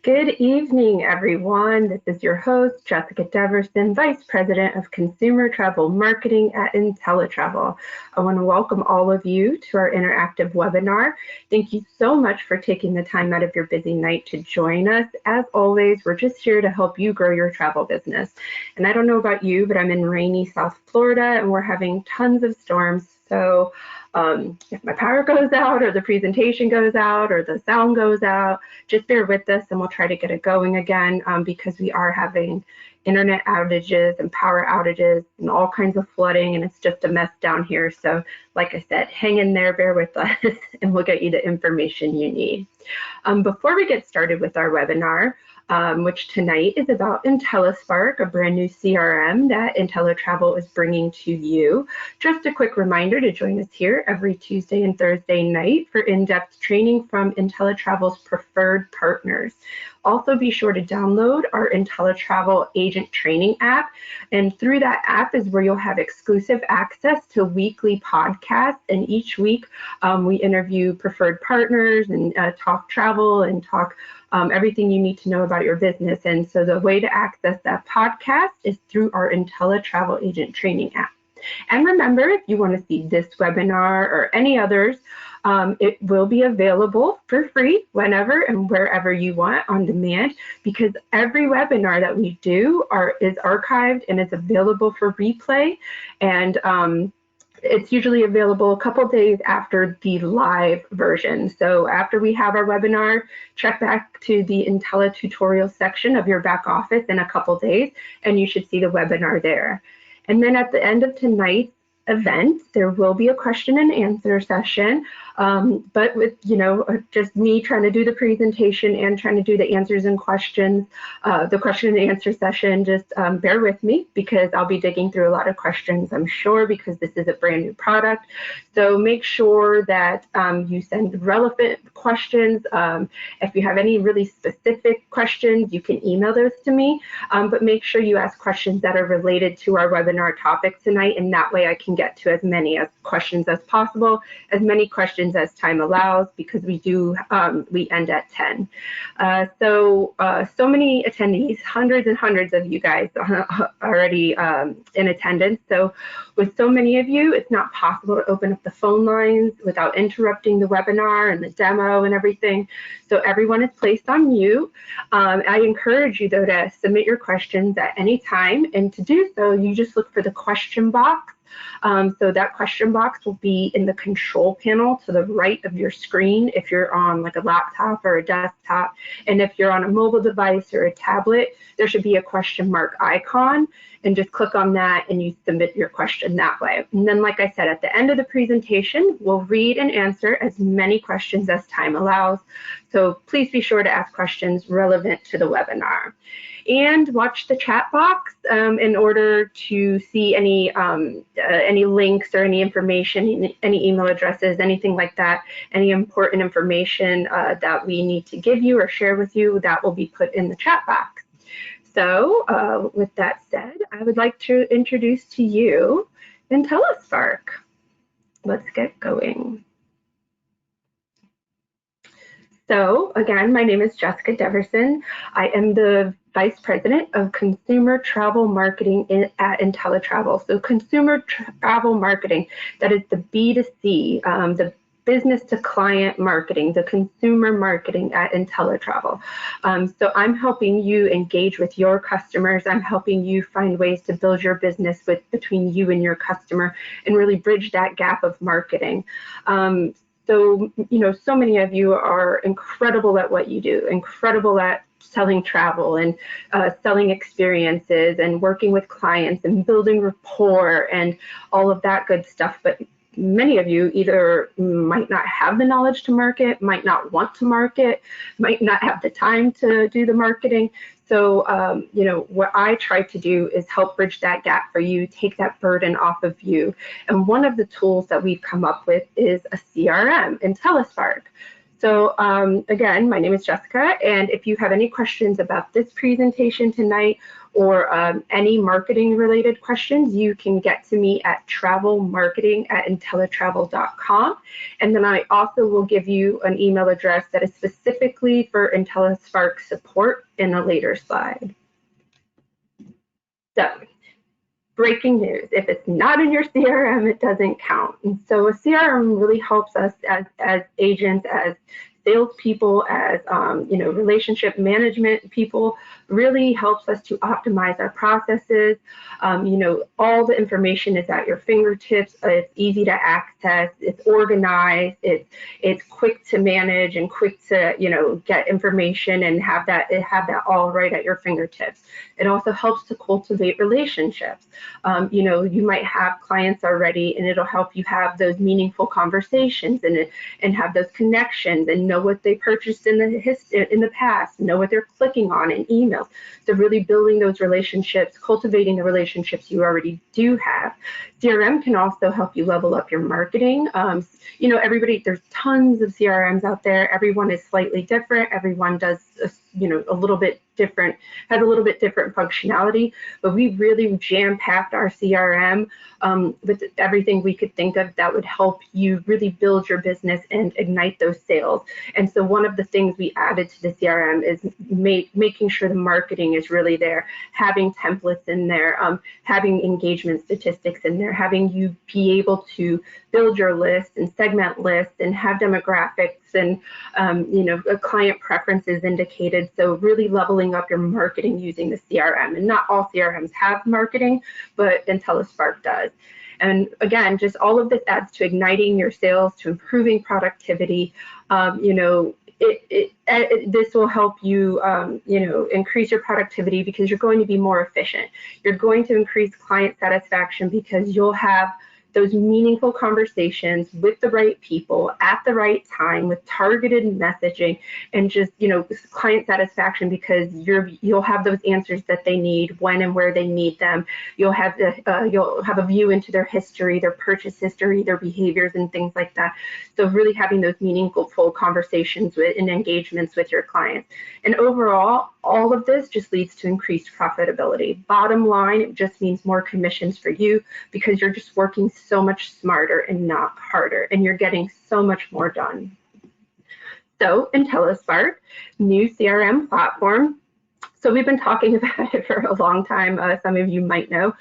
Good evening, everyone. This is your host, Jessica Deverson, Vice President of Consumer Travel Marketing at InteleTravel. I want to welcome all of you to our interactive webinar. Thank you so much for taking the time out of your busy night to join us. As always, we're just here to help you grow your travel business. And I don't know about you, but I'm in rainy South Florida and we're having tons of storms. So if my power goes out or the presentation goes out or the sound goes out, just bear with us and we'll try to get it going again because we are having internet outages and power outages and all kinds of flooding, and it's just a mess down here. So like I said, hang in there, bear with us, and we'll get you the information you need. Before we get started with our webinar, which tonight is about InteleSpark, a brand new CRM that InteleTravel is bringing to you. Just a quick reminder to join us here every Tuesday and Thursday night for in-depth training from InteleTravel's preferred partners. Also, be sure to download our InteleTravel Agent Training app, and through that app is where you'll have exclusive access to weekly podcasts, and each week we interview preferred partners and talk travel and talk everything you need to know about your business. And so the way to access that podcast is through our InteleTravel Agent Training app. And remember, if you want to see this webinar or any others, it will be available for free whenever and wherever you want on demand, because every webinar that we do is archived and is available for replay. And it's usually available a couple days after the live version. So after we have our webinar, check back to the IntelliTutorial section of your back office in a couple days, and you should see the webinar there. And then at the end of tonight's event, there will be a question and answer session, but with, just me trying to do the presentation and trying to do the answers and questions, the question and answer session, just bear with me because I'll be digging through a lot of questions, I'm sure, because this is a brand new product. So make sure that you send relevant questions. If you have any really specific questions, you can email those to me, but make sure you ask questions that are related to our webinar topic tonight, and that way I can get to as many questions as possible, as many questions as time allows, because we end at 10. So many attendees, hundreds and hundreds of you guys already in attendance. So with so many of you, it's not possible to open up the phone lines without interrupting the webinar and the demo and everything. So everyone is placed on mute. I encourage you, though, to submit your questions at any time, and to do so, you just look for the question box. So that question box will be in the control panel to the right of your screen if you're on like a laptop or a desktop. And if you're on a mobile device or a tablet, there should be a question mark icon, and just click on that and you submit your question that way. And then, like I said, at the end of the presentation, we'll read and answer as many questions as time allows. So please be sure to ask questions relevant to the webinar. And watch the chat box in order to see any links or any information, any email addresses, anything like that, any important information that we need to give you or share with you, that will be put in the chat box. So with that said, I would like to introduce to you InteleSpark. Let's get going. So again, my name is Jessica Deverson. I am the Vice President of Consumer Travel Marketing at InteleTravel. So consumer travel marketing, that is the B2C, the business to client marketing, the consumer marketing at InteleTravel. So I'm helping you engage with your customers. I'm helping you find ways to build your business between you and your customer and really bridge that gap of marketing. So many of you are incredible at what you do, incredible at selling travel and selling experiences and working with clients and building rapport and all of that good stuff. But many of you either might not have the knowledge to market, might not want to market, might not have the time to do the marketing. So, what I try to do is help bridge that gap for you, take that burden off of you. And one of the tools that we've come up with is a CRM, InteleSpark. So again, my name is Jessica, and if you have any questions about this presentation tonight or any marketing related questions, you can get to me at travelmarketing@inteletravel.com. And then I also will give you an email address that is specifically for InteleSpark support in a later slide. So, breaking news, if it's not in your CRM, it doesn't count. And so a CRM really helps us as agents, as salespeople, as relationship management people, really helps us to optimize our processes. All the information is at your fingertips. It's easy to access. It's organized. It's quick to manage and quick to get information and have that all right at your fingertips. It also helps to cultivate relationships. You might have clients already, and it'll help you have those meaningful conversations and have those connections and know what they purchased in the past, know what they're clicking on in emails. So really building those relationships, cultivating the relationships you already do have. CRM can also help you level up your marketing. There's tons of CRMs out there. Everyone is slightly different. Everyone does a little bit different, has a little bit different functionality, but we really jam-packed our CRM with everything we could think of that would help you really build your business and ignite those sales. And so one of the things we added to the CRM is making sure the marketing is really there, having templates in there, having engagement statistics in there, having you be able to build your list and segment lists and have demographics and client preferences indicated. So really leveling up your marketing using the CRM. And not all CRMs have marketing, but InteleSpark does. And again, just all of this adds to igniting your sales, to improving productivity. This will help you, increase your productivity because you're going to be more efficient. You're going to increase client satisfaction because you'll have those meaningful conversations with the right people at the right time with targeted messaging and just, client satisfaction because you'll have those answers that they need when and where they need them. You'll have a view into their history, their purchase history, their behaviors and things like that. So really having those meaningful full conversations and engagements with your clients. And overall, all of this just leads to increased profitability. Bottom line, it just means more commissions for you because you're just working so much smarter and not harder, and you're getting so much more done. So InteleSpark, new CRM platform. So we've been talking about it for a long time. Some of you might know.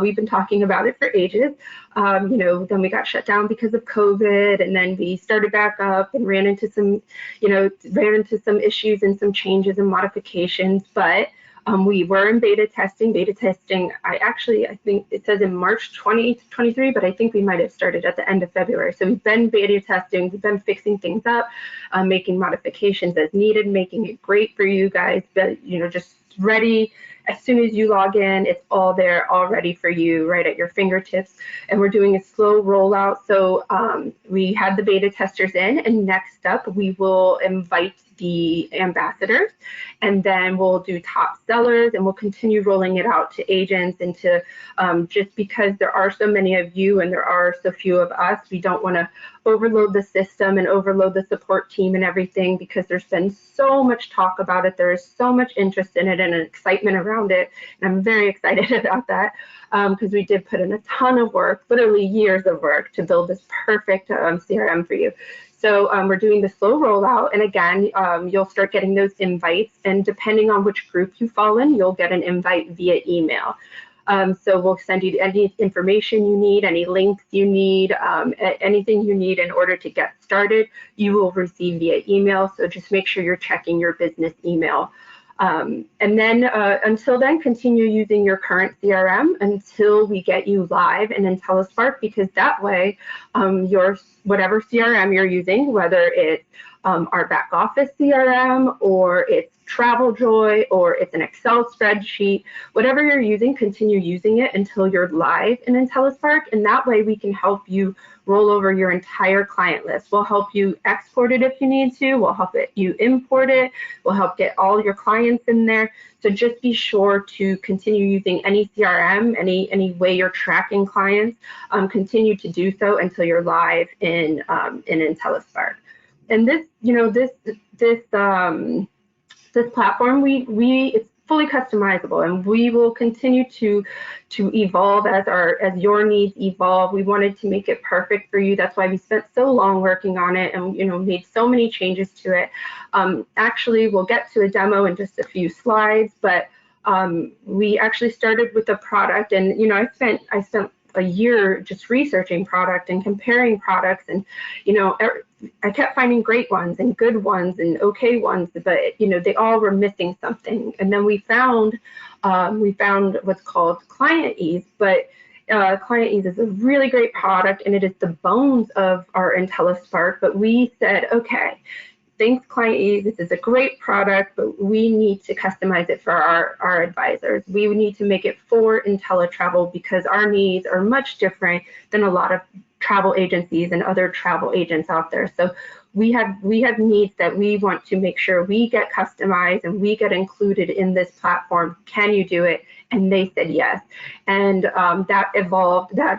We've been talking about it for ages. Then we got shut down because of COVID, and then we started back up and ran into some issues and some changes and modifications. But we were in beta testing. I think it says in March 2023, but I think we might have started at the end of February. So we've been beta testing, we've been fixing things up, making modifications as needed, making it great for you guys, but just ready. As soon as you log in, it's all there, all ready for you, right at your fingertips. And we're doing a slow rollout. So we had the beta testers in, and next up we will invite the ambassadors, and then we'll do top sellers, and we'll continue rolling it out to agents and to just because there are so many of you and there are so few of us, we don't want to overload the system and overload the support team and everything because there's been so much talk about it. There is so much interest in it and an excitement around it, and I'm very excited about that because we did put in a ton of work, literally years of work, to build this perfect CRM for you. So we're doing the slow rollout, and again, you'll start getting those invites, and depending on which group you fall in, you'll get an invite via email. So we'll send you any information you need, any links you need, anything you need in order to get started, you will receive via email. So just make sure you're checking your business email. And then until then, continue using your current CRM until we get you live in InteleSpark, because that way your whatever CRM you're using, whether it's our back office CRM or it's TravelJoy or it's an Excel spreadsheet, whatever you're using, continue using it until you're live in InteleSpark, and that way we can help you roll over your entire client list. We'll help you export it if you need to. We'll help you import it. We'll help get all your clients in there. So just be sure to continue using any CRM, any way you're tracking clients, continue to do so until you're live in InteleSpark. And this, this platform, it's fully customizable, and we will continue to evolve as your needs evolve. We wanted to make it perfect for you. That's why we spent so long working on it, and made so many changes to it. Actually, we'll get to a demo in just a few slides, but we actually started with the product, and I spent a year just researching product and comparing products, and I kept finding great ones and good ones and okay ones, but they all were missing something. And then we found what's called Client Ease, but Client Ease is a really great product, and it is the bones of our InteleSpark. But we said, okay, thanks Client Ease, this is a great product, but we need to customize it for our advisors. We need to make it for InteleTravel, because our needs are much different than a lot of travel agencies and other travel agents out there. So we have needs that we want to make sure we get customized and we get included in this platform. Can you do it? And they said yes. And that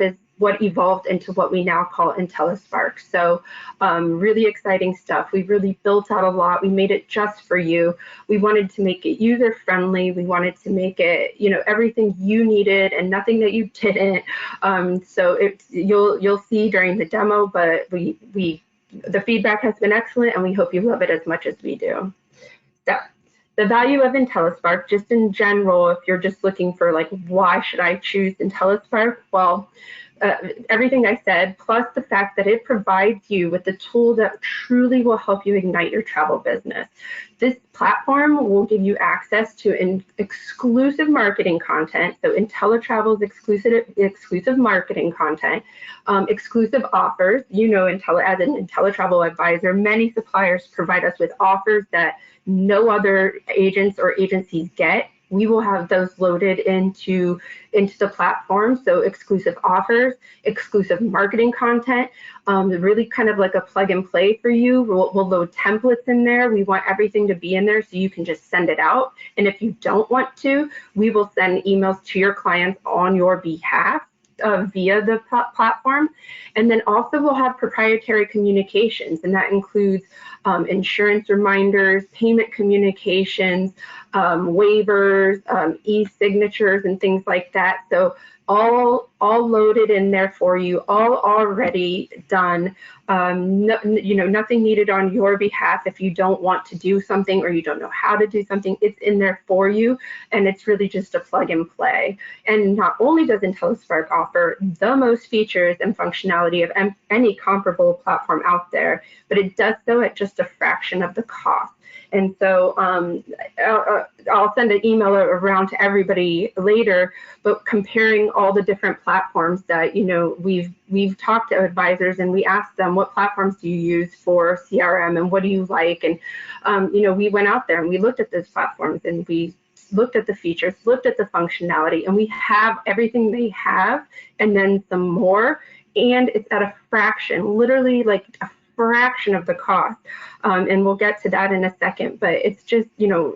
is what evolved into what we now call InteleSpark. So really exciting stuff. We really built out a lot. We made it just for you. We wanted to make it user friendly. We wanted to make it, everything you needed and nothing that you didn't. So you'll see during the demo, but the feedback has been excellent, and we hope you love it as much as we do. So the value of InteleSpark, just in general, if you're just looking for why should I choose InteleSpark? Well, everything I said, plus the fact that it provides you with the tool that truly will help you ignite your travel business. This platform will give you access to exclusive marketing content, so InteleTravel's exclusive marketing content, exclusive offers. As an InteleTravel advisor, many suppliers provide us with offers that no other agents or agencies get. We will have those loaded into the platform. So exclusive offers, exclusive marketing content, really kind of like a plug and play for you. We'll load templates in there. We want everything to be in there so you can just send it out. And if you don't want to, we will send emails to your clients on your behalf via the platform. And then also we'll have proprietary communications, and that includes insurance reminders, payment communications, waivers, e-signatures, and things like that. So all loaded in there for you, all already done. Nothing needed on your behalf if you don't want to do something or you don't know how to do something. It's in there for you, and it's really just a plug and play. And not only does InteleSpark offer the most features and functionality of any comparable platform out there, but it does so at just a fraction of the cost. And so I'll send an email around to everybody later, but comparing all the different platforms that, we've talked to advisors, and we asked them, what platforms do you use for CRM and what do you like? And, we went out there and we looked at those platforms, and we looked at the features, looked at the functionality, and we have everything they have and then some more. And it's at a fraction, literally like a fraction of the cost, and we'll get to that in a second, but it's just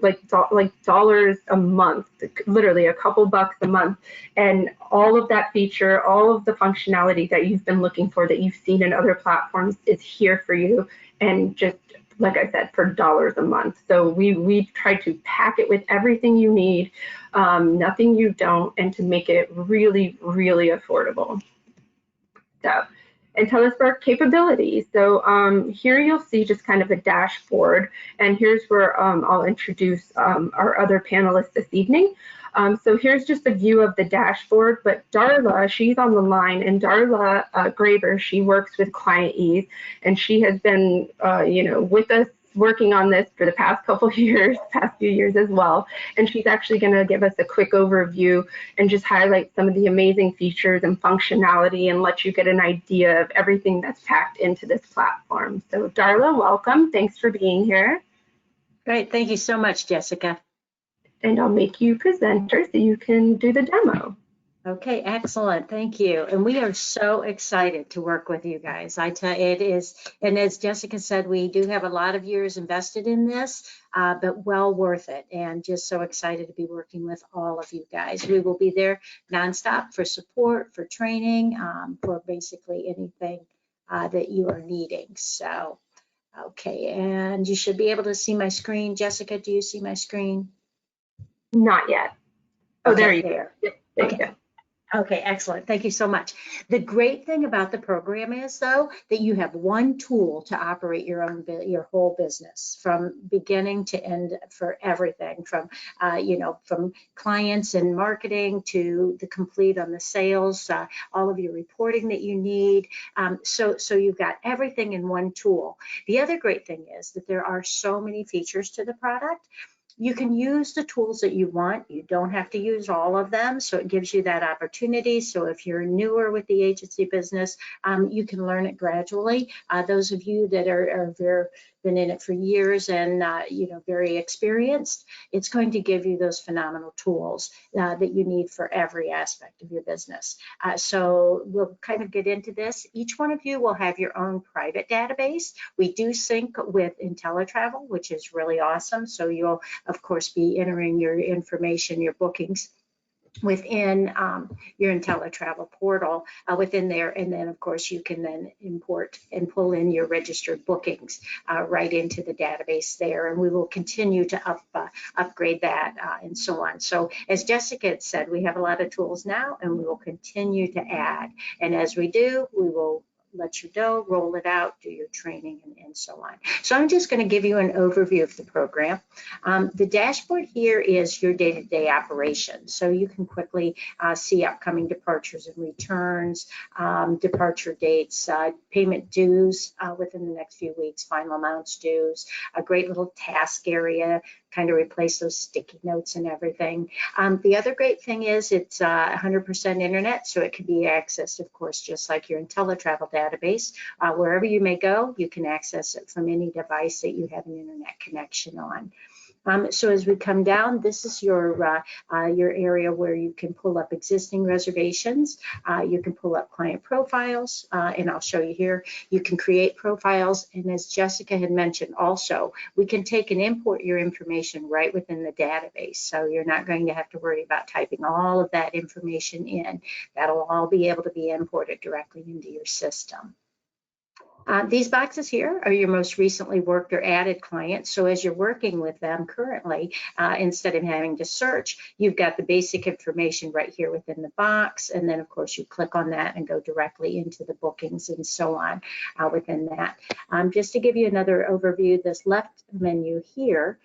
like dollars a month, literally a couple bucks a month, and all of that feature, all of the functionality that you've been looking for, that you've seen in other platforms, is here for you, and just like I said, for dollars a month. So we try to pack it with everything you need, nothing you don't, and to make it really, really affordable. So InteleSpark capabilities. So here you'll see just kind of a dashboard, and here's where I'll introduce our other panelists this evening. So here's just a view of the dashboard, but Darla, she's on the line, and Darla Graber, she works with Client Ease, and she has been, with us working on this for the past few years as well. And she's actually going to give us a quick overview and just highlight some of the amazing features and functionality and let you get an idea of everything that's packed into this platform. So Darla, welcome. Thanks for being here. Great. Thank you so much, Jessica. And I'll make you presenter so you can do the demo. Okay, excellent. Thank you. And we are so excited to work with you guys. I tell you, it is, and as Jessica said, we do have a lot of years invested in this, but well worth it. And just so excited to be working with all of you guys. We will be there nonstop for support, for training, for basically anything that you are needing. So Okay, and you should be able to see my screen. Jessica, do you see my screen? Not yet. Oh, Okay, there you go. there. Yep, there you Okay. go. Okay, excellent. Thank you so much. The great thing about the program is, though, that you have one tool to operate your whole business from beginning to end for everything, from from clients and marketing to the complete on the sales, all of your reporting that you need. So you've got everything in one tool. The other great thing is that there are so many features to the product. You can use the tools that you want. You don't have to use all of them. So it gives you that opportunity. So if you're newer with the agency business, you can learn it gradually. Those of you that are very, been in it for years and very experienced, it's going to give you those phenomenal tools that you need for every aspect of your business. So we'll kind of get into this. Each one of you will have your own private database. We do sync with InteleTravel, which is really awesome. So you'll of course, be entering your information, your bookings within your InteleTravel portal within there. And then, of course, you can then import and pull in your registered bookings right into the database there. And we will continue to upgrade that and so on. So as Jessica had said, we have a lot of tools now, and we will continue to add. And as we do, we will let you know, roll it out, do your training, and so on. So I'm just going to give you an overview of the program. The dashboard here is your day-to-day operation. So you can quickly see upcoming departures and returns, departure dates, payment dues within the next few weeks, final amounts dues, a great little task area, kind of replace those sticky notes and everything. The other great thing is it's 100% internet, so it can be accessed, of course, just like your InteleTravel database. Wherever you may go, you can access it from any device that you have an internet connection on. So as we come down, this is your area where you can pull up existing reservations. You can pull up client profiles, and I'll show you here. You can create profiles, and as Jessica had mentioned also, we can take and import your information right within the database. So you're not going to have to worry about typing all of that information in. That'll all be able to be imported directly into your system. These boxes here are your most recently worked or added clients. So as you're working with them currently, instead of having to search, you've got the basic information right here within the box. And then, of course, you click on that and go directly into the bookings and so on within that. Just to give you another overview, this left menu here,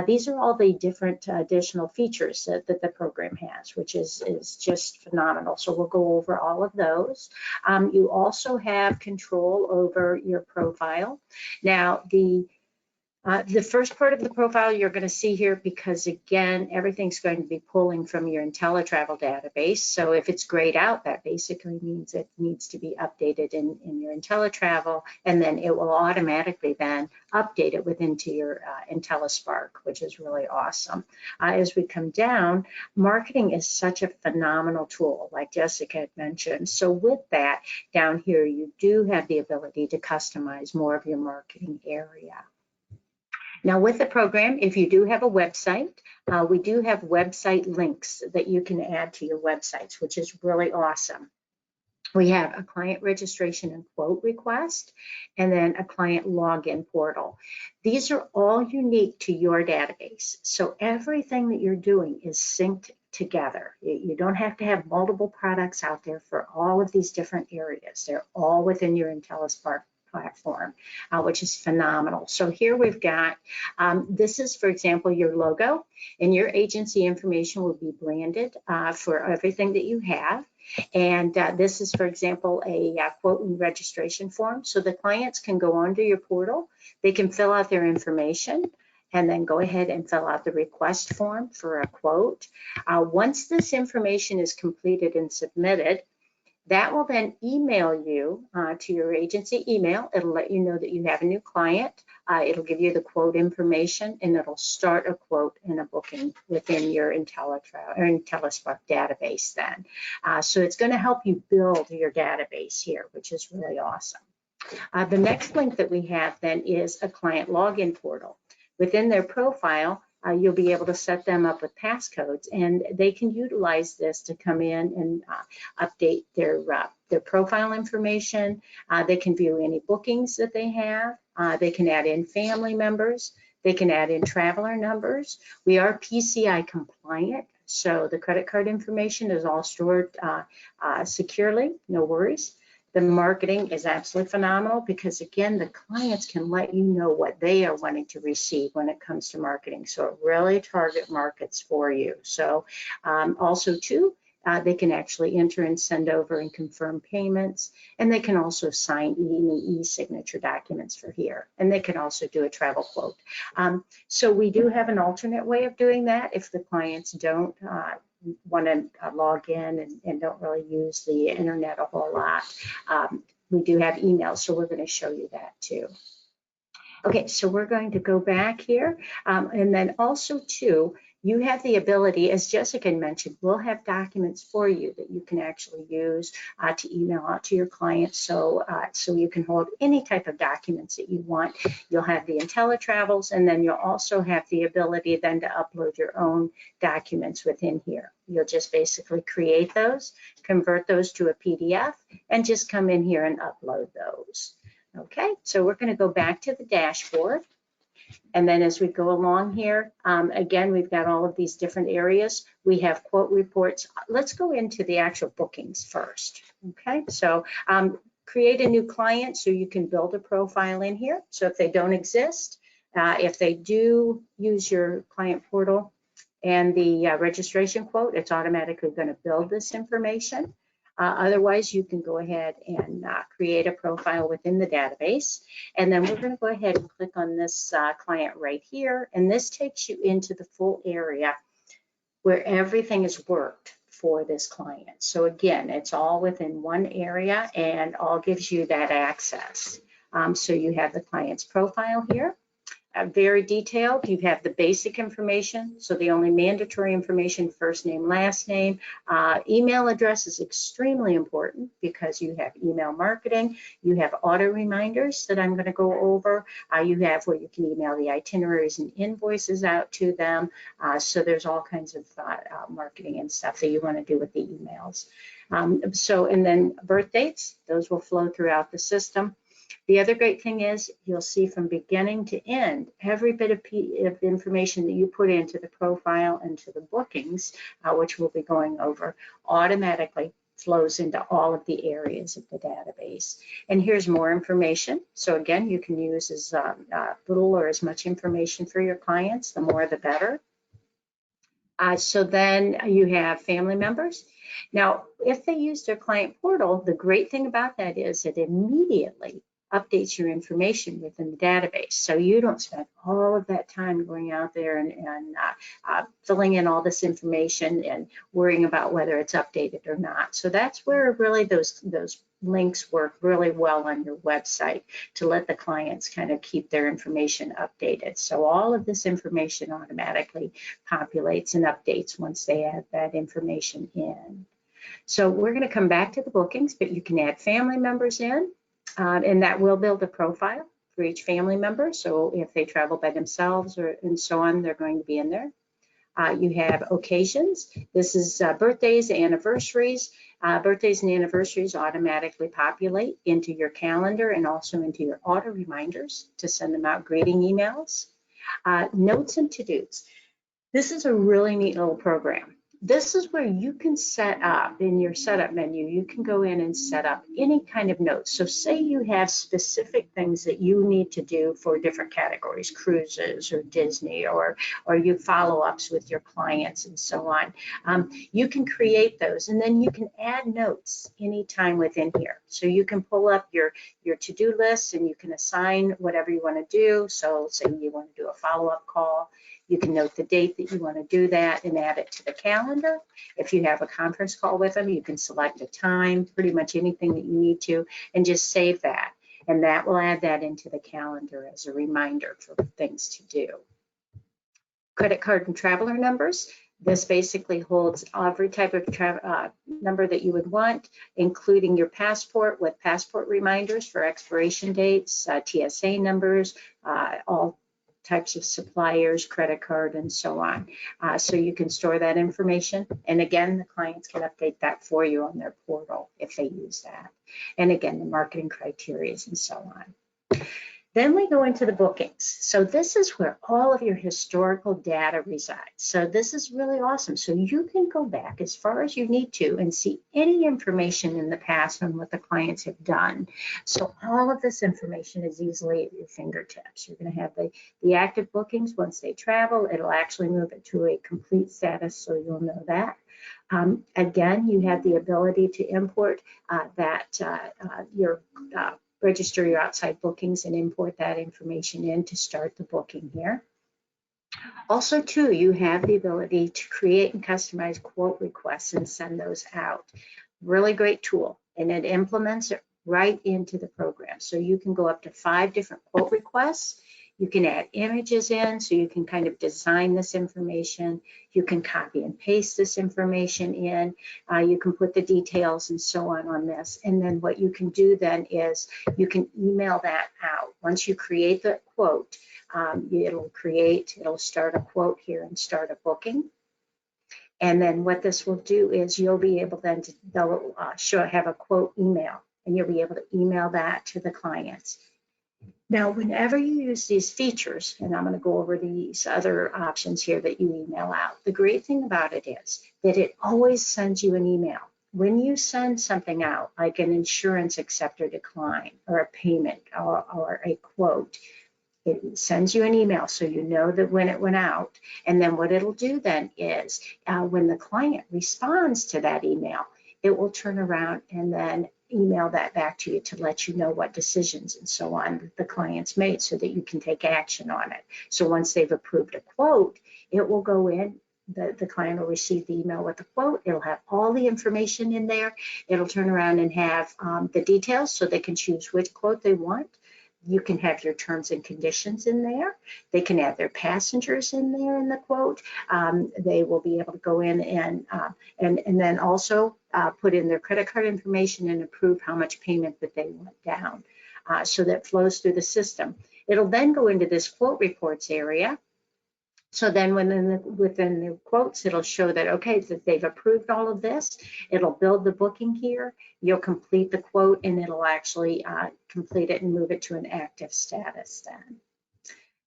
these are all the different additional features that the program has, which is just phenomenal. So we'll go over all of those. You also have control over your profile. Now, the first part of the profile you're going to see here, because again, everything's going to be pulling from your InteleTravel database. So if it's grayed out, that basically means it needs to be updated in your InteleTravel, and then it will automatically then update it into your InteleSpark, which is really awesome. As we come down, marketing is such a phenomenal tool, like Jessica had mentioned. So with that, down here, you do have the ability to customize more of your marketing area. Now with the program, if you do have a website, we do have website links that you can add to your websites, which is really awesome. We have a client registration and quote request, and then a client login portal. These are all unique to your database. So everything that you're doing is synced together. You don't have to have multiple products out there for all of these different areas. They're all within your InteleSpark platform, which is phenomenal. So here we've got, this is, for example, your logo, and your agency information will be branded for everything that you have. And this is, for example, a quote and registration form. So the clients can go onto your portal, they can fill out their information, and then go ahead and fill out the request form for a quote. Once this information is completed and submitted, that will then email you to your agency email. It'll let you know that you have a new client. It'll give you the quote information, and it'll start a quote and a booking within your InteleSpark database then. So it's going to help you build your database here, which is really awesome. The next link that we have then is a client login portal. Within their profile, you'll be able to set them up with passcodes, and they can utilize this to come in and update their profile information. They can view any bookings that they have. They can add in family members. They can add in traveler numbers. We are PCI compliant, so the credit card information is all stored securely, no worries. The marketing is absolutely phenomenal because, again, the clients can let you know what they are wanting to receive when it comes to marketing. So it really target markets for you. So also, too, they can actually enter and send over and confirm payments, and they can also sign any e-signature documents for here, and they can also do a travel quote. So we do have an alternate way of doing that if the clients don't want to log in and don't really use the internet a whole lot. We do have emails, so we're going to show you that too. Okay, so we're going to go back here, and then also too, you have the ability, as Jessica mentioned, we'll have documents for you that you can actually use to email out to your clients. So you can hold any type of documents that you want. You'll have the InteleTravels, and then you'll also have the ability then to upload your own documents within here. You'll just basically create those, convert those to a PDF, and just come in here and upload those. Okay, so we're going to go back to the dashboard. And then as we go along here, again, we've got all of these different areas. We have quote reports. Let's go into the actual bookings first. Okay, so create a new client so you can build a profile in here. So if they don't exist, if they do use your client portal and the registration quote, it's automatically going to build this information. Otherwise, you can go ahead and create a profile within the database. And then we're going to go ahead and click on this client right here. And this takes you into the full area where everything is worked for this client. So again, it's all within one area and all gives you that access. So you have the client's profile here. Very detailed. You have the basic information, so the only mandatory information, first name, last name. Email address is extremely important because you have email marketing. You have auto reminders that I'm going to go over. You have where you can email the itineraries and invoices out to them. So there's all kinds of marketing and stuff that you want to do with the emails. And then birth dates, those will flow throughout the system. The other great thing is you'll see from beginning to end, every bit of information that you put into the profile and to the bookings, which we'll be going over, automatically flows into all of the areas of the database. And here's more information. So again, you can use as little or as much information for your clients, the more the better. So then you have family members. Now, if they use their client portal, the great thing about that is it immediately updates your information within the database. So you don't spend all of that time going out there and filling in all this information and worrying about whether it's updated or not. So that's where really those links work really well on your website to let the clients kind of keep their information updated. So all of this information automatically populates and updates once they add that information in. So we're going to come back to the bookings, but you can add family members in. And that will build a profile for each family member. So if they travel by themselves and so on, they're going to be in there. You have occasions. This is birthdays, anniversaries. Birthdays and anniversaries automatically populate into your calendar and also into your auto reminders to send them out greeting emails. Notes and to-dos. This is a really neat little program. This is where you can set up in your setup menu, you can go in and set up any kind of notes. So say you have specific things that you need to do for different categories, cruises or Disney, or you follow-ups with your clients and so on. You can create those and then you can add notes anytime within here. So you can pull up your to-do list and you can assign whatever you want to do. So say you want to do a follow-up call. You can note the date that you want to do that and add it to the calendar. If you have a conference call with them, you can select a time, pretty much anything that you need to, and just save that. And that will add that into the calendar as a reminder for things to do. Credit card and traveler numbers. This basically holds every type of number that you would want, including your passport with passport reminders for expiration dates, TSA numbers, all types of suppliers, credit card, and so on. So you can store that information. And again, the clients can update that for you on their portal if they use that. And again, the marketing criteria and so on. Then we go into the bookings. So this is where all of your historical data resides. So this is really awesome. So you can go back as far as you need to and see any information in the past on what the clients have done. So all of this information is easily at your fingertips. You're going to have the active bookings. Once they travel, it'll actually move it to a complete status, so you'll know that. Again, you have the ability to import register your outside bookings and import that information in to start the booking here. Also, too, you have the ability to create and customize quote requests and send those out. Really great tool, and it implements it right into the program. So you can go up to 5 different quote requests. You can add images in, so you can kind of design this information. You can copy and paste this information in. You can put the details and so on this. And then what you can do then is you can email that out. Once you create the quote, it'll start a quote here and start a booking. And then what this will do is you'll be able then to have a quote email, and you'll be able to email that to the clients. Now, whenever you use these features, and I'm going to go over these other options here that you email out, the great thing about it is that it always sends you an email. When you send something out, like an insurance accept or decline, or a payment, or a quote, it sends you an email so you know that when it went out. And then what it'll do then is when the client responds to that email, it will turn around and then email that back to you to let you know what decisions and so on that the client's made so that you can take action on it. So once they've approved a quote, it will go in, the client will receive the email with the quote. It'll have all the information in there. It'll turn around and have the details so they can choose which quote they want. You can have your terms and conditions in there. They can add their passengers in there in the quote. They will be able to go in and then also put in their credit card information and approve how much payment that they want down. So that flows through the system. It'll then go into this quote reports area. So then within the quotes, it'll show that, okay, that they've approved all of this. It'll build the booking here. You'll complete the quote, and it'll actually complete it and move it to an active status then.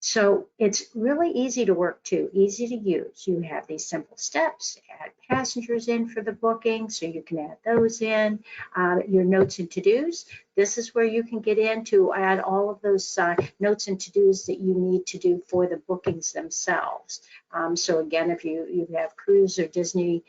So it's really easy to work too, easy to use. You have these simple steps, add passengers in for the booking, so you can add those in. Your notes and to-dos, this is where you can get in to add all of those notes and to-dos that you need to do for the bookings themselves. So again, if you have cruise or Disney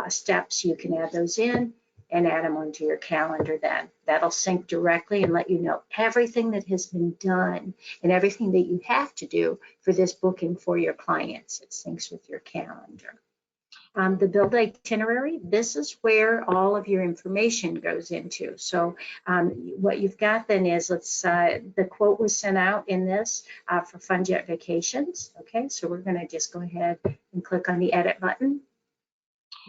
steps, you can add those in and add them onto your calendar then. That'll sync directly and let you know everything that has been done and everything that you have to do for this booking for your clients. It syncs with your calendar. The build itinerary, this is where all of your information goes into. So what you've got then is, the quote was sent out in this for FunJet Vacations. Okay, so we're gonna just go ahead and click on the edit button.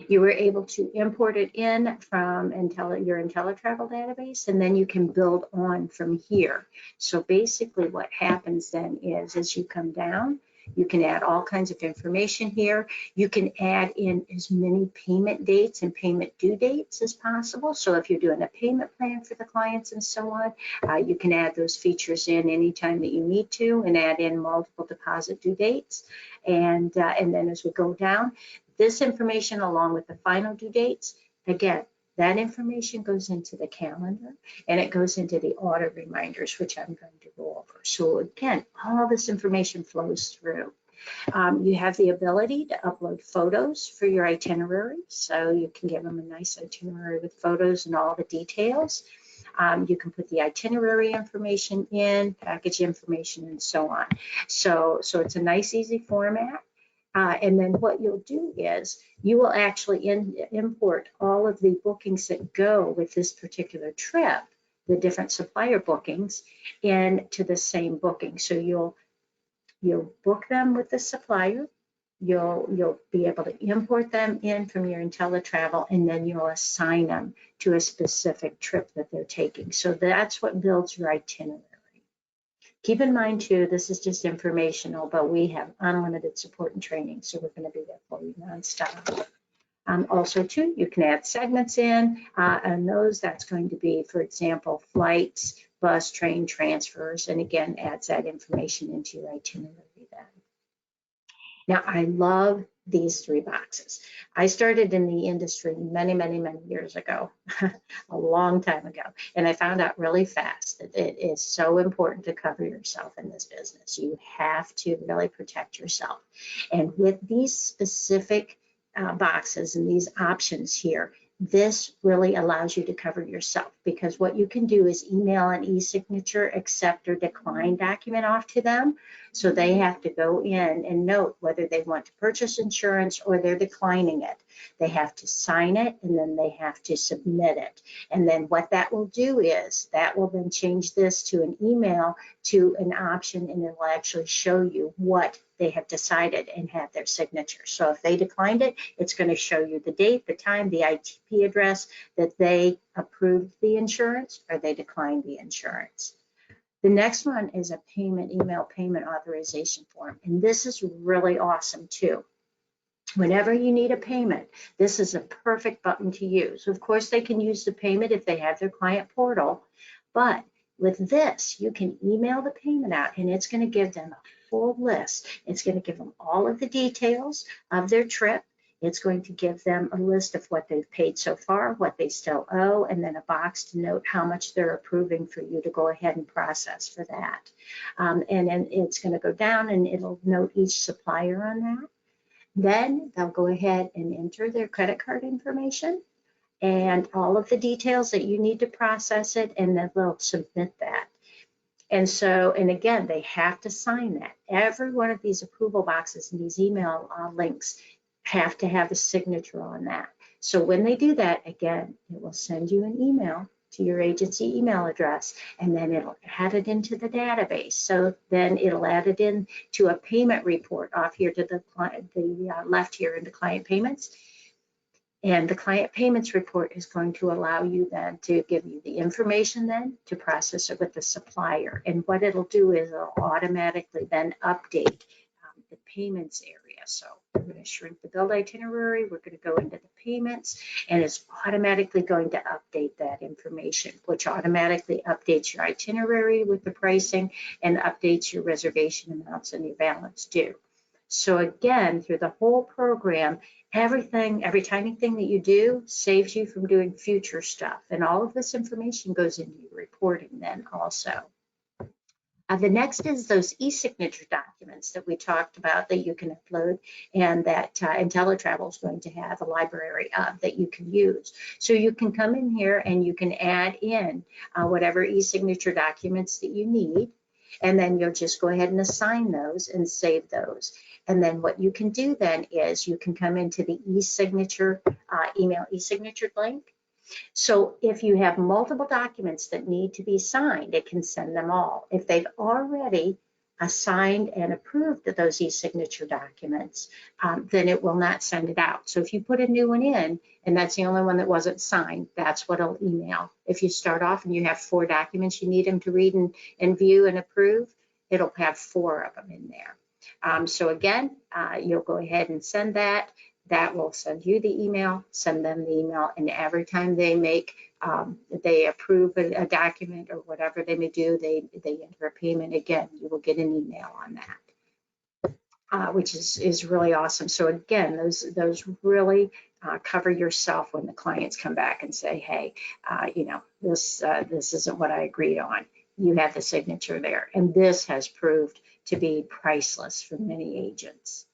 You were able to import it in from your InteleTravel database, and then you can build on from here. So basically what happens then is, as you come down, you can add all kinds of information here. You can add in as many payment dates and payment due dates as possible. So if you're doing a payment plan for the clients and so on, you can add those features in anytime that you need to and add in multiple deposit due dates. And then as we go down, this information along with the final due dates, again, that information goes into the calendar and it goes into the auto reminders, which I'm going to go over. So again, all this information flows through. You have the ability to upload photos for your itinerary. So you can give them a nice itinerary with photos and all the details. You can put the itinerary information in, package information, and so on. So it's a nice, easy format. And then what you'll do is you will actually import all of the bookings that go with this particular trip, the different supplier bookings, into the same booking. So you'll book them with the supplier. You'll be able to import them in from your InteleTravel, and then you'll assign them to a specific trip that they're taking. So that's what builds your itinerary. Keep in mind too, this is just informational, but we have unlimited support and training, so we're going to be there for you nonstop. Also too, you can add segments in, and that's going to be, for example, flights, bus, train transfers, and again, adds that information into your itinerary then. Now, I love these 3 boxes. I started in the industry many, many, many years ago, a long time ago, and I found out really fast that it is so important to cover yourself in this business. You have to really protect yourself. And with these specific boxes and these options here, this really allows you to cover yourself, because what you can do is email an e-signature accept or decline document off to them. So they have to go in and note whether they want to purchase insurance or they're declining it. They have to sign it, and then they have to submit it. And then what that will do is that will then change this to an email to an option, and it will actually show you what they have decided and have their signature. So if they declined it, it's going to show you the date, the time, the IP address that they approved the insurance or they declined the insurance. The next one is a email payment authorization form. And this is really awesome too. Whenever you need a payment, this is a perfect button to use. Of course, they can use the payment if they have their client portal, but with this, you can email the payment out, and it's going to give them a full list. It's going to give them all of the details of their trip. It's going to give them a list of what they've paid so far, what they still owe, and then a box to note how much they're approving for you to go ahead and process for that. And then it's going to go down, and it'll note each supplier on that. Then they'll go ahead and enter their credit card information and all of the details that you need to process it, and then they'll submit that. And so, and again, they have to sign that. Every one of these approval boxes and these email links have to have a signature on that. So when they do that, again, it will send you an email to your agency email address, and then it'll add it into the database. So then it'll add it in to a payment report off here to the left here in the client payments. And the client payments report is going to allow you then to give you the information then to process it with the supplier. And what it'll do is it'll automatically then update the payments area. So we're going to shrink the build itinerary. We're going to go into the payments, and it's automatically going to update that information, which automatically updates your itinerary with the pricing and updates your reservation amounts and your balance due. So again, through the whole program, every tiny thing that you do saves you from doing future stuff. And all of this information goes into your reporting then also. The next is those e-signature documents that we talked about that you can upload, and that InteleTravel is going to have a library of that you can use. So you can come in here and you can add in whatever e-signature documents that you need, and then you'll just go ahead and assign those and save those. And then what you can do then is you can come into the e-signature, email e-signature link. So if you have multiple documents that need to be signed, it can send them all. If they've already assigned and approved those e-signature documents, then it will not send it out. So if you put a new one in, and that's the only one that wasn't signed, that's what it'll email. If you start off and you have 4 documents you need them to read and view and approve, it'll have 4 of them in there. So again, you'll go ahead and send that. That will send you the email, send them the email, and every time they they approve a document or whatever they may do, they enter a payment, again, you will get an email on that, which is really awesome. So again, those really cover yourself when the clients come back and say, hey, this isn't what I agreed on. You have the signature there, and this has proved to be priceless for many agents.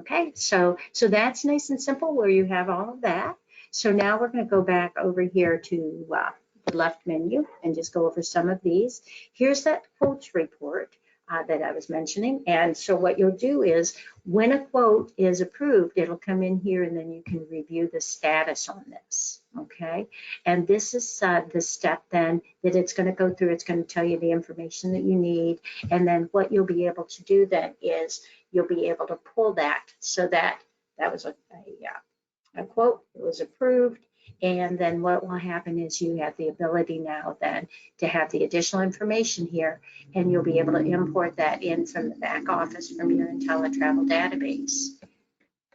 Okay, so that's nice and simple where you have all of that. So now we're going to go back over here to the left menu and just go over some of these. Here's that quotes report that I was mentioning. And so what you'll do is when a quote is approved, it'll come in here, and then you can review the status on this. Okay, and this is the step then that it's going to go through. It's going to tell you the information that you need, and then what you'll be able to do then is you'll be able to pull that, so that was a quote, it was approved, And then what will happen is you have the ability now then to have the additional information here, and you'll be able to import that in from the back office from your InteleTravel database.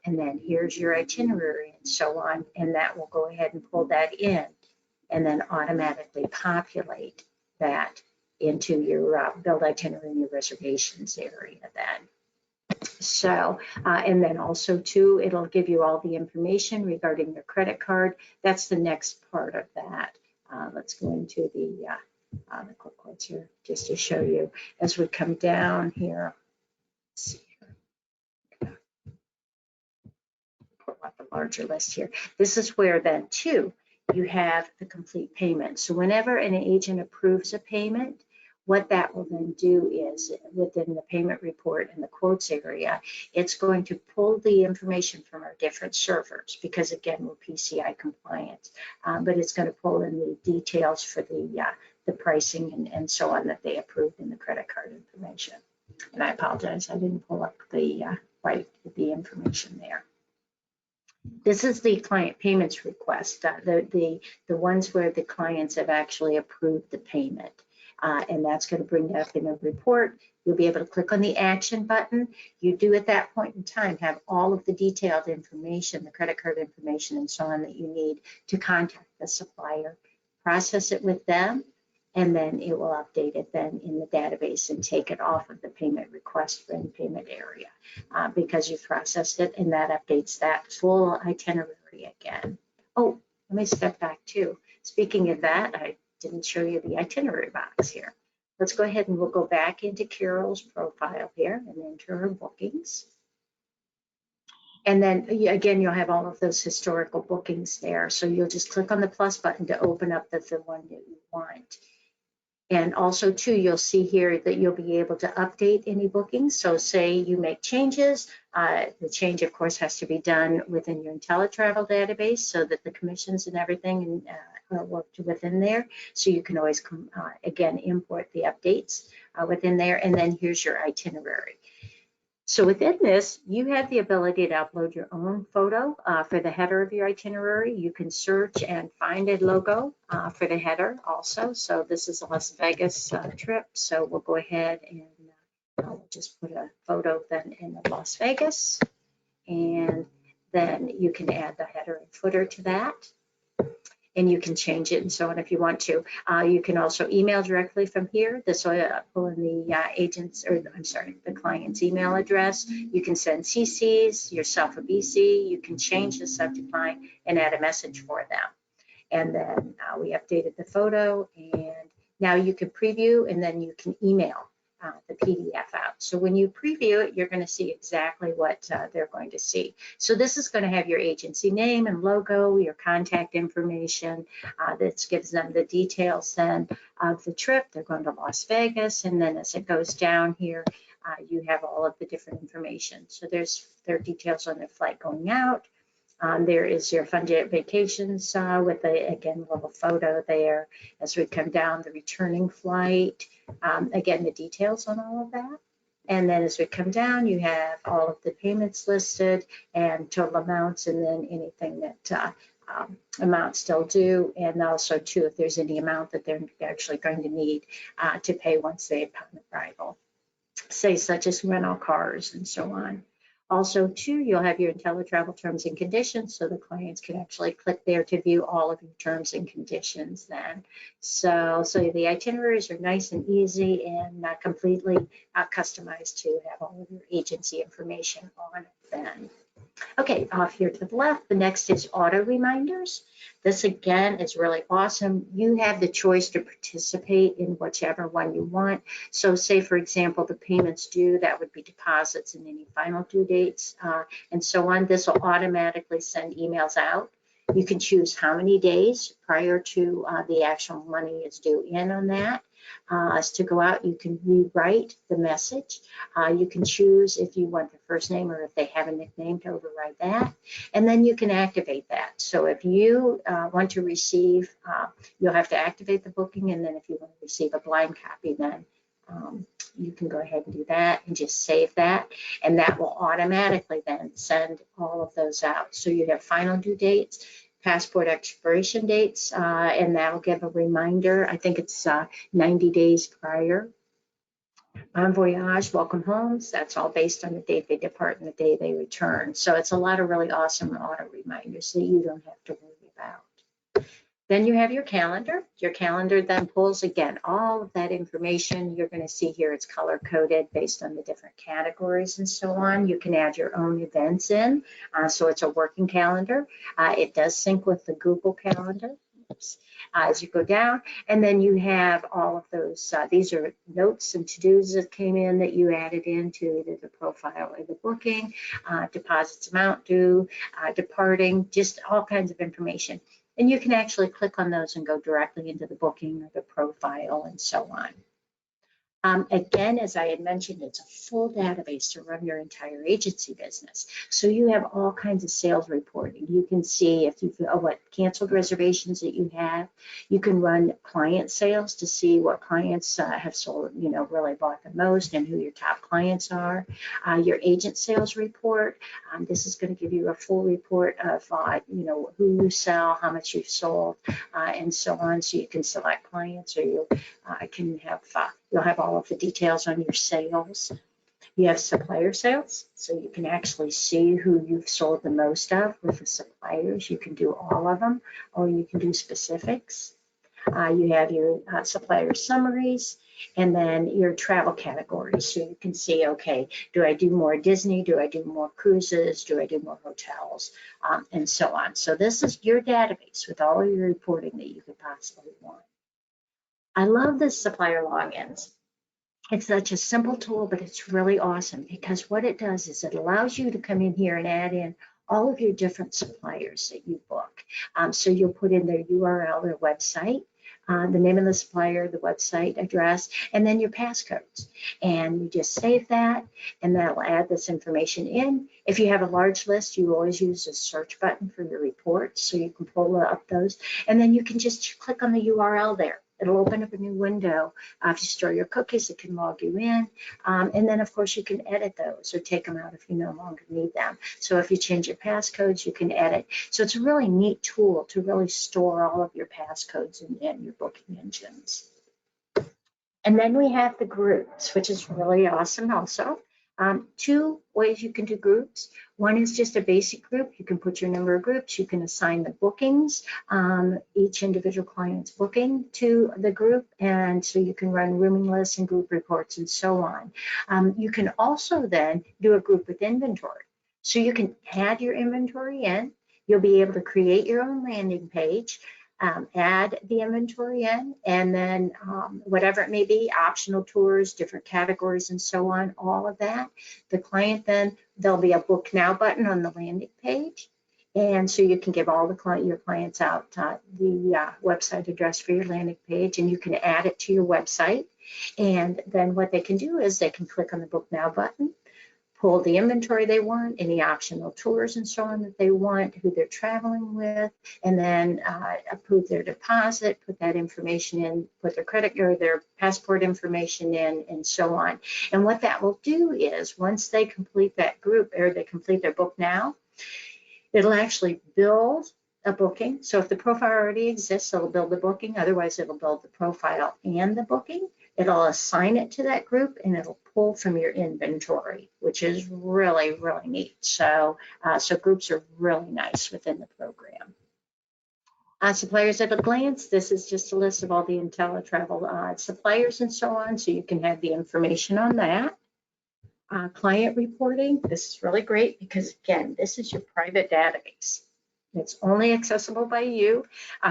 And then here's your itinerary and so on, and that will go ahead and pull that in and then automatically populate that into your build itinerary and your reservations area then. So, and then also too, it'll give you all the information regarding your credit card. That's the next part of that. Let's go into the quick quotes here just to show you as we come down here. Let's see here. Pull up the larger list here. This is where then too, you have the complete payment. So whenever an agent approves a payment, what that will then do is within the payment report in the quotes area, it's going to pull the information from our different servers because again, we're PCI compliant, but it's going to pull in the details for the pricing and so on that they approved in the credit card information. And I apologize, I didn't pull up the information there. This is the client payments request, the ones where the clients have actually approved the payment. And that's going to bring that up in a report. You'll be able to click on the action button. You do at that point in time have all of the detailed information, the credit card information and so on that you need to contact the supplier, process it with them, and then it will update it then in the database and take it off of the payment request in payment area because you've processed it, and that updates that full itinerary again. Oh, let me step back too. Speaking of that, I didn't show you the itinerary box here. Let's go ahead and we'll go back into Carol's profile here and enter her bookings. And then again, you'll have all of those historical bookings there. So you'll just click on the plus button to open up the one that you want. And also too, you'll see here that you'll be able to update any bookings. So say you make changes, the change of course has to be done within your InteleTravel database so that the commissions and everything are worked within there. So you can always again import the updates within there. And then here's your itinerary. So within this, you have the ability to upload your own photo for the header of your itinerary. You can search and find a logo for the header also. So this is a Las Vegas trip. So we'll go ahead and we'll just put a photo then in Las Vegas. And then you can add the header and footer to that. And you can change it and so on if you want to. You can also email directly from here. This will pull in the the client's email address. You can send CCs, yourself a BC. You can change the subject line and add a message for them. And then we updated the photo, and now you can preview, and then you can email the PDF out. So when you preview it, you're going to see exactly what they're going to see. So this is going to have your agency name and logo, your contact information. This gives them the details then of the trip. They're going to Las Vegas, and then as it goes down here, you have all of the different information. So there's their details on their flight going out. There is your fun vacations with again, a little photo there. As we come down, the returning flight, again, the details on all of that. And then as we come down, you have all of the payments listed and total amounts, and then anything that amounts still due, and also too, if there's any amount that they're actually going to need to pay once they upon arrival, say such as rental cars and so on. Also, too, you'll have your InteleTravel terms and conditions, so the clients can actually click there to view all of your terms and conditions then. So the itineraries are nice and easy and completely customized to have all of your agency information on it then. Okay, off here to the left, the next is auto reminders. This again is really awesome. You have the choice to participate in whichever one you want. So say, for example, the payments due, that would be deposits and any final due dates and so on. This will automatically send emails out. You can choose how many days prior to the actual money is due in on that. As to go out, you can rewrite the message. You can choose if you want the first name or if they have a nickname to override that. And then you can activate that. So if you want to receive, you'll have to activate the booking. And then if you want to receive a blind copy, then you can go ahead and do that and just save that. And that will automatically then send all of those out. So you have final due dates. passport expiration dates, and that'll give a reminder. I think it's 90 days prior. Bon voyage, welcome homes, that's all based on the date they depart and the day they return. So it's a lot of really awesome auto reminders that you don't have to worry about. Then you have your calendar. Your calendar then pulls, again, all of that information. You're going to see here it's color coded based on the different categories and so on. You can add your own events in. So it's a working calendar. It does sync with the Google Calendar. Oops. As you go down, and then you have all of those, these are notes and to-dos that came in that you added into either the profile or the booking, deposits amount due, departing, just all kinds of information. And you can actually click on those and go directly into the booking or the profile and so on. Again, as I had mentioned, it's a full database to run your entire agency business. So you have all kinds of sales reporting. You can see if you've what canceled reservations that you have. You can run client sales to see what clients have sold, really bought the most and who your top clients are. Your agent sales report. This is going to give you a full report of, who you sell, how much you've sold, and so on. So you can select clients, or you can have you'll have all of the details on your sales. You have supplier sales, so you can actually see who you've sold the most of with the suppliers. You can do all of them, or you can do specifics. You have your supplier summaries, and then your travel categories. So you can see, okay, do I do more Disney? Do I do more cruises? Do I do more hotels? And so on. So this is your database with all of your reporting that you could possibly want. I love this supplier logins. It's such a simple tool, but it's really awesome because what it does is it allows you to come in here and add in all of your different suppliers that you book. So you'll put in their URL, their website, the name of the supplier, the website address, and then your passcodes. And you just save that, and that'll add this information in. If you have a large list, you always use a search button for your reports, so you can pull up those. And then you can just click on the URL there. It'll open up a new window. If you store your cookies, it can log you in. And then, of course, you can edit those or take them out if you no longer need them. So if you change your passcodes, you can edit. So it's a really neat tool to really store all of your passcodes in your booking engines. And then we have the groups, which is really awesome also. Two ways you can do groups. One is just a basic group. You can put your number of groups. You can assign the bookings, each individual client's booking to the group. And so you can run rooming lists and group reports and so on. You can also then do a group with inventory. So you can add your inventory in. You'll be able to create your own landing page. Add the inventory in, and then whatever it may be, optional tours, different categories, and so on, all of that. The client then, there'll be a book now button on the landing page. And so you can give all your clients out the website address for your landing page, and you can add it to your website. And then what they can do is they can click on the book now button, pull the inventory they want, any optional tours and so on that they want, who they're traveling with, and then approve their deposit, put that information in, put their credit or their passport information in, and so on. And what that will do is once they complete that group or they complete their book now, it'll actually build a booking. So if the profile already exists, it'll build the booking. Otherwise, it'll build the profile and the booking. It'll assign it to that group, and it'll pull from your inventory, which is really, really neat. So, so groups are really nice within the program. Suppliers at a glance, this is just a list of all the InteleTravel suppliers and so on, so you can have the information on that. Client reporting, this is really great because, again, this is your private database. It's only accessible by you.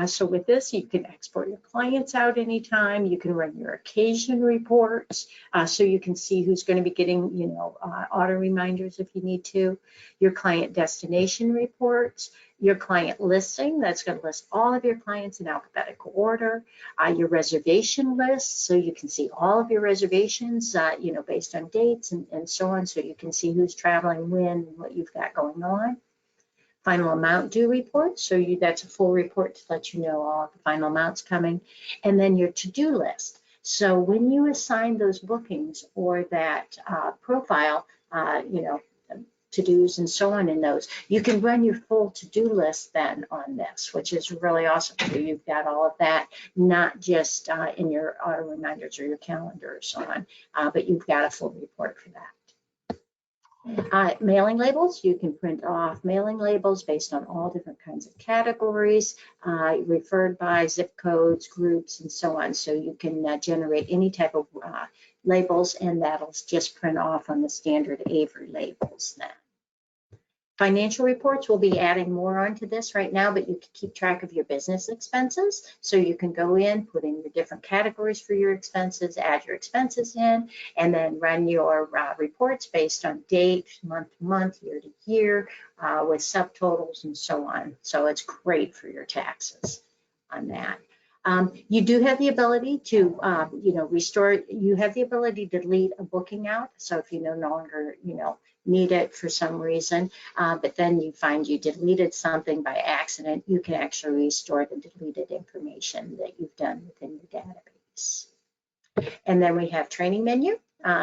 So with this, you can export your clients out anytime. You can run your occasion reports, so you can see who's going to be getting, auto reminders if you need to. Your client destination reports, your client listing, that's going to list all of your clients in alphabetical order. Your reservation list, so you can see all of your reservations, based on dates and so on, so you can see who's traveling when and what you've got going on. Final amount due report, so that's a full report to let you know all the final amounts coming. And then your to-do list. So when you assign those bookings or that profile, to-dos and so on in those. You can run your full to-do list then on this, which is really awesome. So you've got all of that, not just in your auto reminders or your calendars on, but you've got a full report for that. Mailing labels, you can print off mailing labels based on all different kinds of categories, referred by zip codes, groups, and so on. So you can generate any type of labels, and that'll just print off on the standard Avery labels then. Financial reports, we'll be adding more onto this right now, but you can keep track of your business expenses. So you can go in, put in your different categories for your expenses, add your expenses in, and then run your reports based on date, month to month, year to year, with subtotals and so on. So it's great for your taxes on that. You do have the ability to, restore, you have the ability to delete a booking out. So if you no longer, need it for some reason, but then you find you deleted something by accident, you can actually restore the deleted information that you've done within your database. And then we have training menu.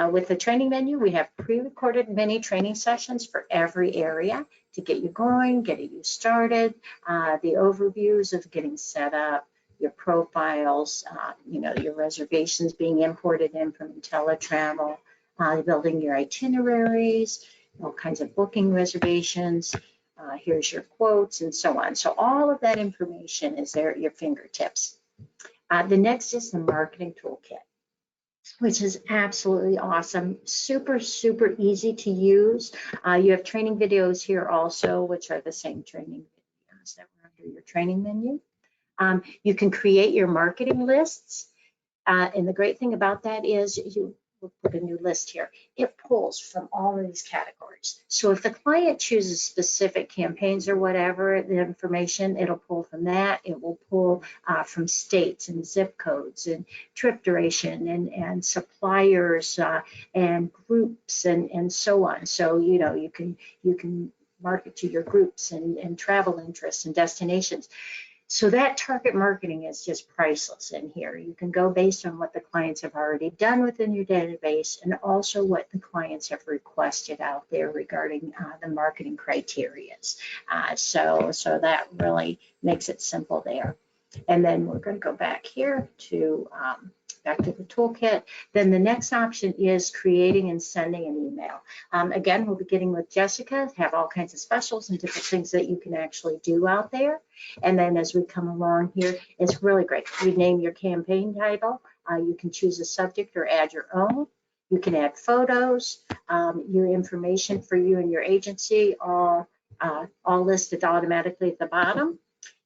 With the training menu, we have pre-recorded mini training sessions for every area to get you going, get you started, the overviews of getting set up, your profiles, your reservations being imported in from InteleTravel, building your itineraries, all kinds of booking reservations. Here's your quotes and so on. So all of that information is there at your fingertips. The next is the marketing toolkit, which is absolutely awesome. Super, super easy to use. You have training videos here also, which are the same training videos that were under your training menu. You can create your marketing lists. And the great thing about that is we'll put a new list here. It pulls from all of these categories. So if the client chooses specific campaigns or whatever, the information, it'll pull from that. It will pull from states and zip codes and trip duration and suppliers and groups and so on. So, you can market to your groups and travel interests and destinations. So that target marketing is just priceless in here. You can go based on what the clients have already done within your database and also what the clients have requested out there regarding the marketing criteria. So that really makes it simple there. And then we're going to go back here to the toolkit. Then the next option is creating and sending an email. Again, we'll be getting with Jessica, have all kinds of specials and different things that you can actually do out there. And then as we come along here, it's really great. You name your campaign title. You can choose a subject or add your own. You can add photos, your information for you and your agency, all listed automatically at the bottom.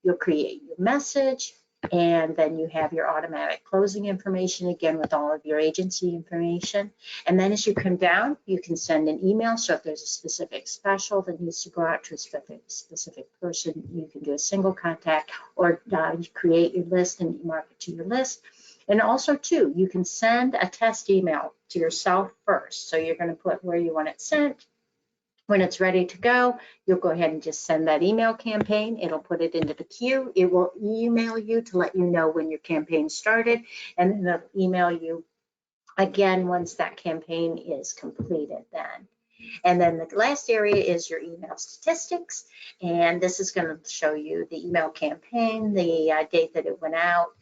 You'll create your message, and then you have your automatic closing information, again, with all of your agency information. And then as you come down, you can send an email. So if there's a specific special that needs to go out to a specific person, you can do a single contact, or you create your list and mark it to your list. And also, too, you can send a test email to yourself first. So you're going to put where you want it sent. When it's ready to go, you'll go ahead and just send that email campaign. It'll put it into the queue. It will email you to let you know when your campaign started, and then it'll email you again once that campaign is completed then. And then the last area is your email statistics. And this is going to show you the email campaign, the date that it went out,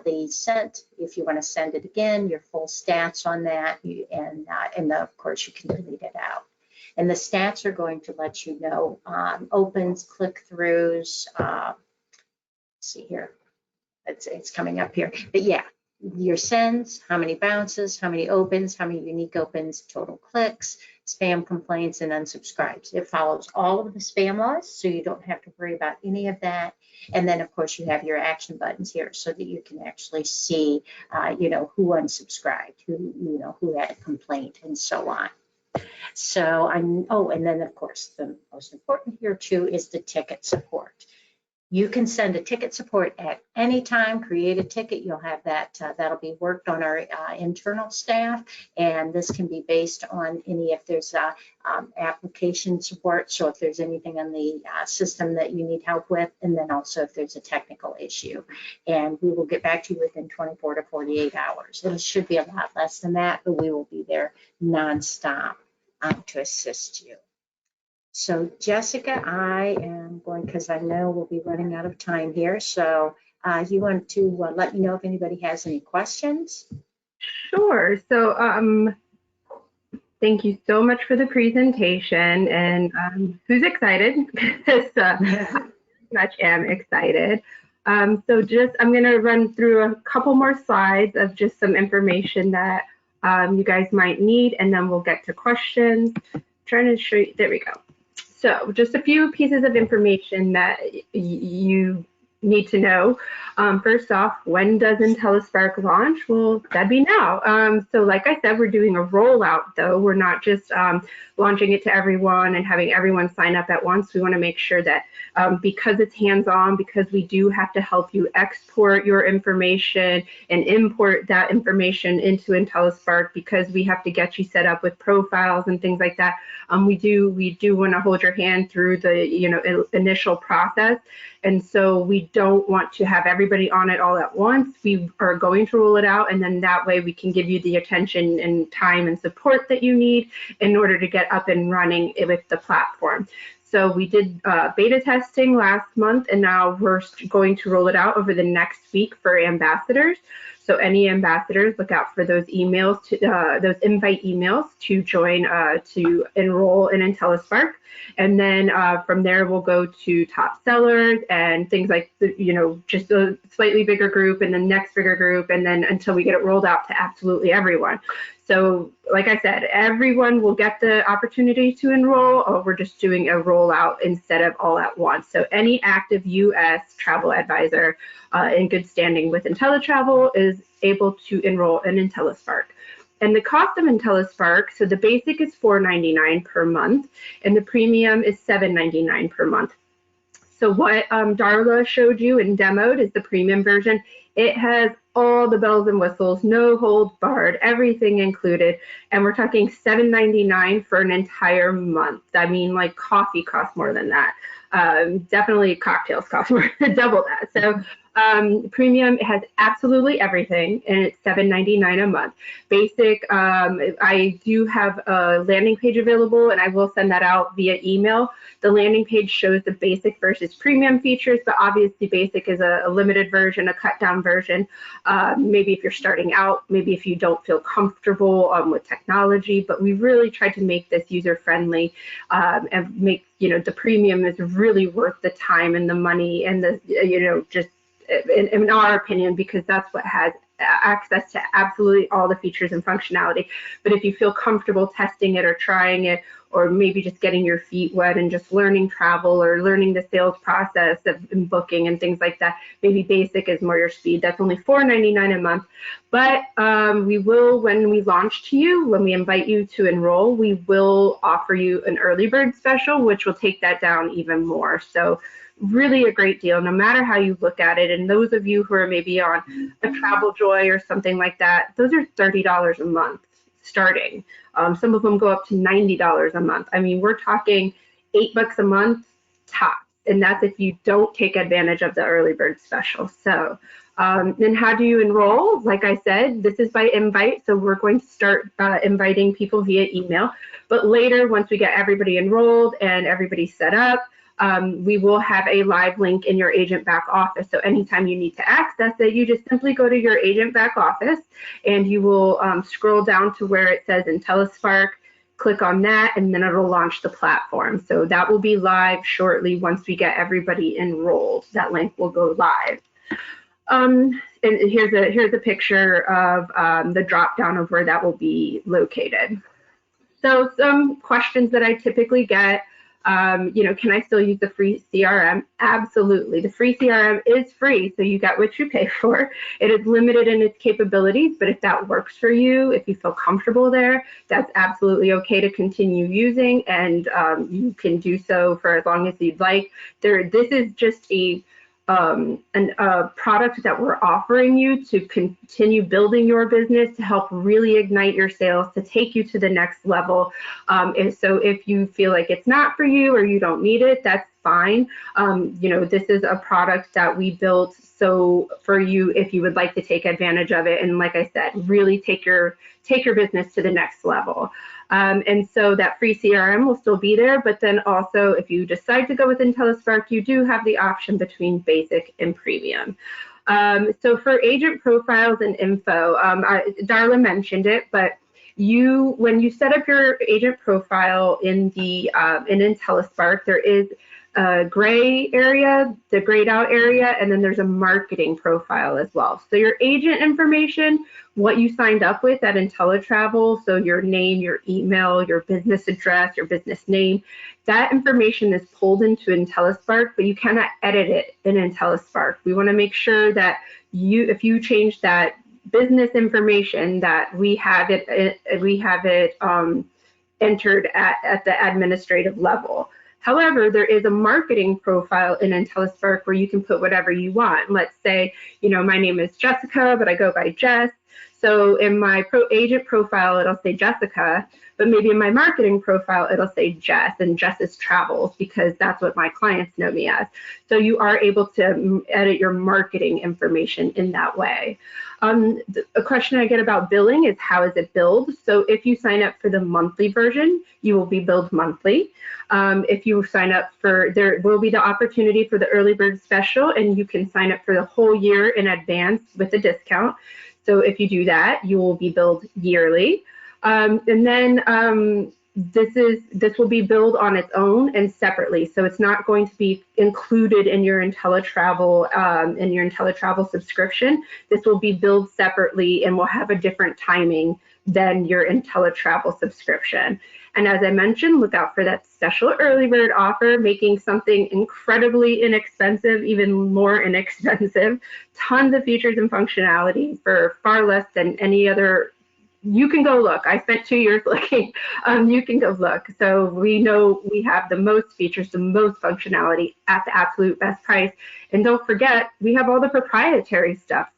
the sent, if you want to send it again, your full stats on that, and of course you can delete it out. And the stats are going to let you know opens, click-throughs. See here, it's coming up here. But yeah, your sends, how many bounces, how many opens, how many unique opens, total clicks, spam complaints, and unsubscribes. It follows all of the spam laws, so you don't have to worry about any of that. And then, of course, you have your action buttons here so that you can actually see, who unsubscribed, who had a complaint, and so on. So and then of course the most important here too is the ticket support. You can send a ticket support at any time, create a ticket. You'll have that, that'll be worked on our internal staff. And this can be based on if there's application support. So if there's anything on the system that you need help with, and then also if there's a technical issue. And we will get back to you within 24 to 48 hours. It should be a lot less than that, but we will be there nonstop to assist you. So Jessica, I am going, because I know we'll be running out of time here. So you want to let me know if anybody has any questions? Sure. So thank you so much for the presentation. And who's excited? Because I much am excited. So just I'm going to run through a couple more slides of just some information that you guys might need, and then we'll get to questions. Trying to show you, there we go. So just a few pieces of information that you need to know. First off, when does InteleSpark launch? Well, that'd be now. So like I said, we're doing a rollout though. We're not just launching it to everyone and having everyone sign up at once. We want to make sure that because it's hands-on, because we do have to help you export your information and import that information into InteleSpark, because we have to get you set up with profiles and things like that. We do want to hold your hand through the initial process, and so we don't want to have everybody on it all at once. We are going to roll it out, and then that way we can give you the attention and time and support that you need in order to get up and running with the platform. So we did beta testing last month, and now we're going to roll it out over the next week for ambassadors. So any ambassadors, look out for those emails, those invite emails to join, to enroll in InteleSpark. And then from there, we'll go to top sellers and things like, just a slightly bigger group, and then next bigger group, and then until we get it rolled out to absolutely everyone. So like I said, everyone will get the opportunity to enroll, or we're just doing a rollout instead of all at once. So any active U.S. travel advisor in good standing with InteleTravel is able to enroll in InteleSpark. And the cost of InteleSpark, so the basic is $4.99 per month, and the premium is $7.99 per month. So what Darla showed you and demoed is the premium version. It has all the bells and whistles, no holds barred, everything included. And we're talking $7.99 for an entire month. I mean, like coffee costs more than that. Definitely cocktails cost more than double that. So premium has absolutely everything, and it's $7.99 a month. Basic, I do have a landing page available, and I will send that out via email. The landing page shows the basic versus premium features, but obviously basic is a limited version, a cut down version. Maybe if you're starting out, maybe if you don't feel comfortable with technology, but we really tried to make this user friendly and make, the premium is really worth the time and the money and the, just in our opinion, because that's what has access to absolutely all the features and functionality. But if you feel comfortable testing it or trying it, or maybe just getting your feet wet and just learning travel or learning the sales process of booking and things like that, maybe basic is more your speed. That's only $4.99 a month. But we will, when we launch to you, when we invite you to enroll, we will offer you an early bird special, which will take that down even more. So really a great deal, no matter how you look at it. And those of you who are maybe on a Travel Joy or something like that, those are $30 a month starting. Some of them go up to $90 a month. I mean, we're talking $8 a month tops, and that's if you don't take advantage of the early bird special. So then how do you enroll? Like I said, this is by invite, so we're going to start inviting people via email. But later, once we get everybody enrolled and everybody set up, we will have a live link in your agent back office. So anytime you need to access it, you just simply go to your agent back office, and you will scroll down to where it says InteleSpark, click on that, and then it'll launch the platform. So that will be live shortly once we get everybody enrolled. That link will go live. And here's a picture of the drop down of where that will be located. So some questions that I typically get, can I still use the free CRM? Absolutely. The free CRM is free, so you get what you pay for. It is limited in its capabilities, but if that works for you, if you feel comfortable there, that's absolutely okay to continue using, and you can do so for as long as you'd like. This is just a product that we're offering you to continue building your business, to help really ignite your sales, to take you to the next level. And so if you feel like it's not for you or you don't need it, that's fine. This is a product that we built so for you if you would like to take advantage of it. And like I said, really take your business to the next level. And so that free CRM will still be there, but then also if you decide to go with InteleSpark, you do have the option between basic and premium. So for agent profiles and info, Darla mentioned it, but when you set up your agent profile in InteleSpark, there is a gray area, the grayed out area, and then there's a marketing profile as well. So your agent information, what you signed up with at InteleTravel, so your name, your email, your business address, your business name, that information is pulled into InteleSpark, but you cannot edit it in InteleSpark. We want to make sure that if you change that business information, that we have it entered at the administrative level. However, there is a marketing profile in InteleSpark where you can put whatever you want. Let's say, my name is Jessica, but I go by Jess. So in my agent profile, it'll say Jessica, but maybe in my marketing profile, it'll say Jess and Jess's Travels, because that's what my clients know me as. So you are able to edit your marketing information in that way. A question I get about billing is, how is it billed? So if you sign up for the monthly version, you will be billed monthly. If you sign up there will be the opportunity for the early bird special, and you can sign up for the whole year in advance with a discount. So if you do that, you will be billed yearly. And then this will be billed on its own and separately. So it's not going to be included in your InteleTravel subscription. This will be billed separately and will have a different timing than your InteleTravel subscription. And as I mentioned, look out for that special early bird offer, making something incredibly inexpensive even more inexpensive. Tons of features and functionality for far less than any other. You can go look. I spent 2 years looking. You can go look. So we know we have the most features, the most functionality at the absolute best price. And don't forget, we have all the proprietary stuff,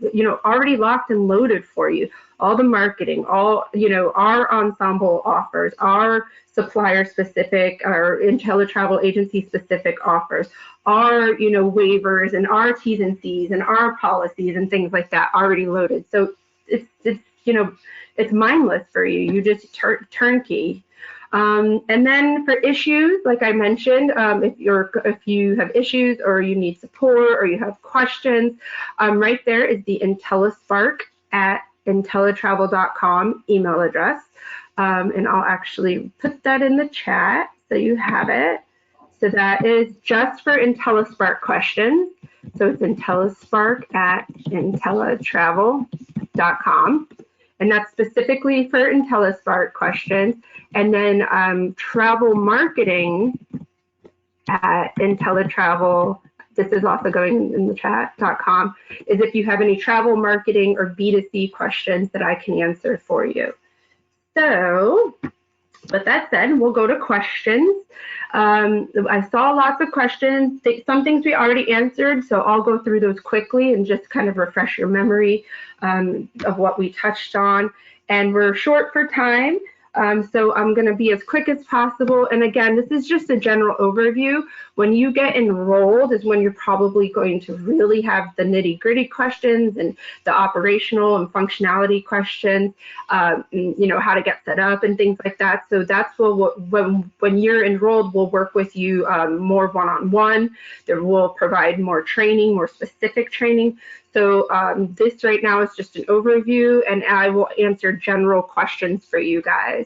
already locked and loaded for you. All the marketing, our ensemble offers, our supplier specific, our InteleTravel agency specific offers, our, waivers and our T's and C's and our policies and things like that already loaded. So it's mindless for you. You just turnkey. And then for issues, like I mentioned, if you have issues or you need support or you have questions, right there is the InteleSpark@InteleTravel.com email address. And I'll actually put that in the chat so you have it. So that is just for InteleSpark questions. So it's InteleSpark@InteleTravel.com. And that's specifically for InteleSpark questions. And then travel marketing at InteleTravel, this is also going in the chat.com, is if you have any travel marketing or B2C questions that I can answer for you. So with that said, we'll go to questions. I saw lots of questions. Some things we already answered, so I'll go through those quickly and just kind of refresh your memory of what we touched on. And we're short for time, so I'm going to be as quick as possible. And again, this is just a general overview. When you get enrolled is when you're probably going to really have the nitty-gritty questions and the operational and functionality questions, how to get set up and things like that. So that's when you're enrolled, we'll work with you more one-on-one. We'll provide more training, more specific training. So this right now is just an overview, and I will answer general questions for you guys.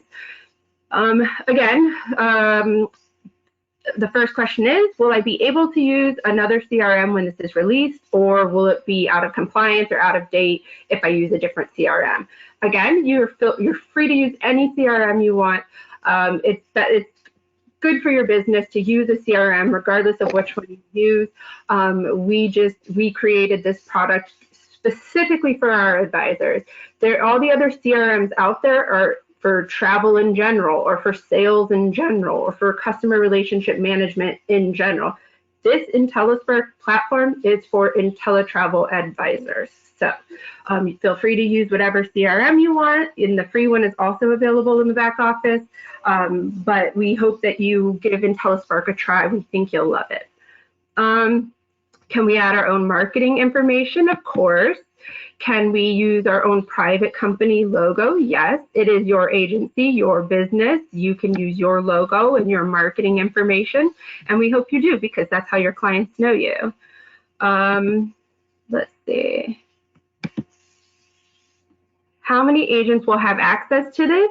The first question is, will I be able to use another CRM when this is released, or will it be out of compliance or out of date if I use a different CRM? Again, you're free to use any CRM you want. It's good for your business to use a CRM regardless of which one you use. We created this product specifically for our advisors. All the other CRMs out there are for travel in general, or for sales in general, or for customer relationship management in general. This InteleSpark platform is for InteleTravel advisors. So feel free to use whatever CRM you want, and the free one is also available in the back office. But we hope that you give InteleSpark a try. We think you'll love it. Can we add our own marketing information? Of course. Can we use our own private company logo? Yes, it is your agency, your business. You can use your logo and your marketing information, and we hope you do because that's how your clients know you. Let's see. How many agents will have access to this?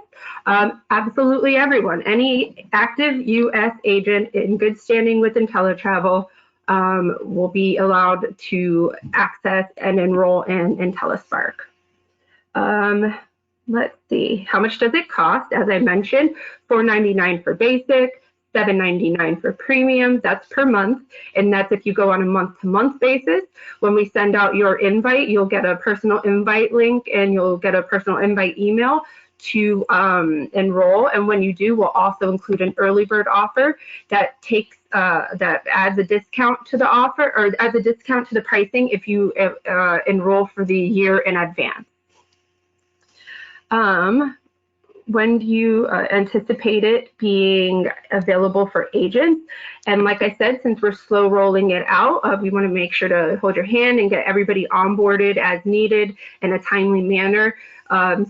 Absolutely everyone. Any active U.S. agent in good standing with InteleTravel will be allowed to access and enroll in InteleSpark. Let's see, how much does it cost? As I mentioned, $4.99 for basic, $7.99 for premium. That's per month, and that's if you go on a month-to-month basis. When we send out your invite, you'll get a personal invite link and you'll get a personal invite email to enroll. And when you do, we'll also include an early bird offer that takes that adds a discount to the offer, or adds a discount to the pricing if you enroll for the year in advance. When do you anticipate it being available for agents? And like I said, since we're slow rolling it out, we want to make sure to hold your hand and get everybody onboarded as needed in a timely manner.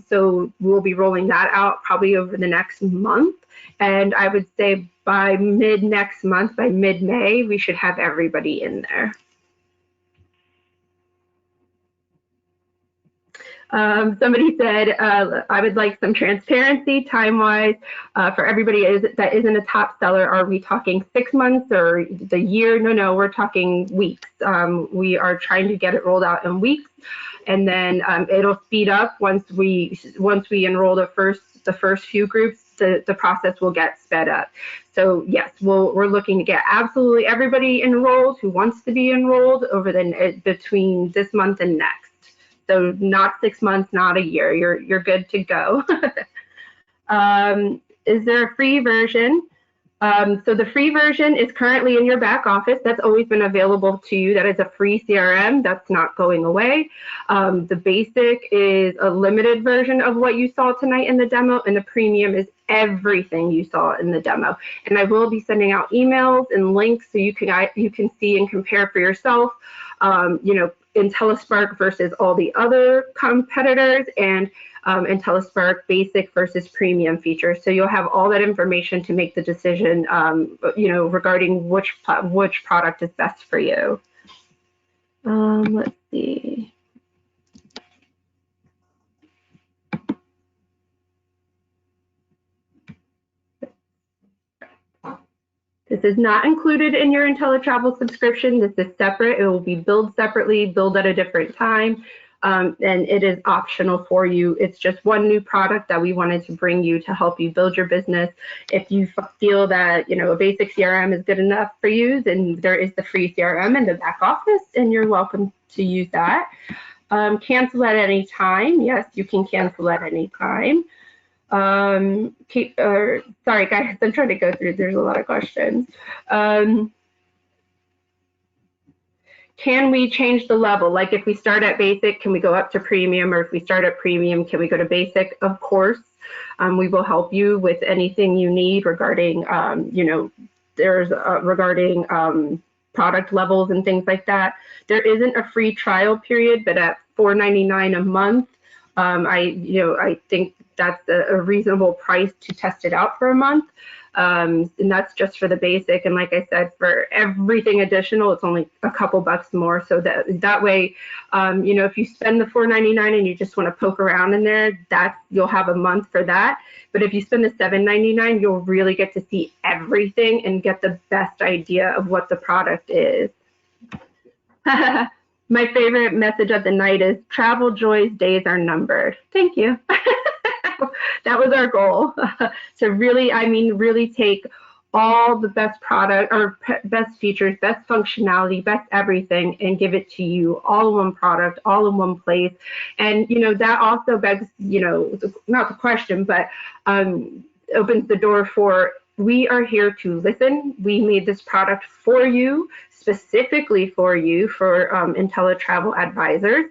So we'll be rolling that out probably over the next month. And I would say by mid next month, by mid-May, we should have everybody in there. Somebody said, I would like some transparency time-wise for everybody that isn't a top seller. Are we talking 6 months or the year? No, we're talking weeks. We are trying to get it rolled out in weeks, and then it'll speed up once we enroll the first few groups. The process will get sped up. So yes, we're looking to get absolutely everybody enrolled who wants to be enrolled over between this month and next. So not 6 months, not a year. You're good to go. Is there a free version? So the free version is currently in your back office. That's always been available to you. That is a free CRM. That's not going away. The basic is a limited version of what you saw tonight in the demo, and the premium is everything you saw in the demo. And I will be sending out emails and links so you can see and compare for yourself. InteleSpark versus all the other competitors, and InteleSpark basic versus premium features. So you'll have all that information to make the decision, regarding which product is best for you. Let's see. This is not included in your InteleTravel subscription. This is separate. It will be billed separately, billed at a different time, and it is optional for you. It's just one new product that we wanted to bring you to help you build your business. If you feel that a basic CRM is good enough for you, then there is the free CRM in the back office, and you're welcome to use that. Cancel at any time. Yes, you can cancel at any time. Sorry guys, I'm trying to go through, there's a lot of questions. Can we change the level? Like if we start at basic, can we go up to premium? Or if we start at premium, can we go to basic? Of course. We will help you with anything you need regarding, regarding product levels and things like that. There isn't a free trial period, but at $4.99 a month, I think that's a reasonable price to test it out for a month. And that's just for the basic. And like I said, for everything additional, it's only a couple bucks more. So that way, if you spend the $4.99 and you just want to poke around in there, you'll have a month for that. But if you spend the $7.99, you'll really get to see everything and get the best idea of what the product is. My favorite message of the night is travel joys days are numbered. Thank you. That was our goal, to really take all the best product or best features, best functionality, best everything, and give it to you all in one product, all in one place. And that also begs, not the question, but opens the door for, we are here to listen. We made this product for you, specifically for you, for InteleTravel advisors.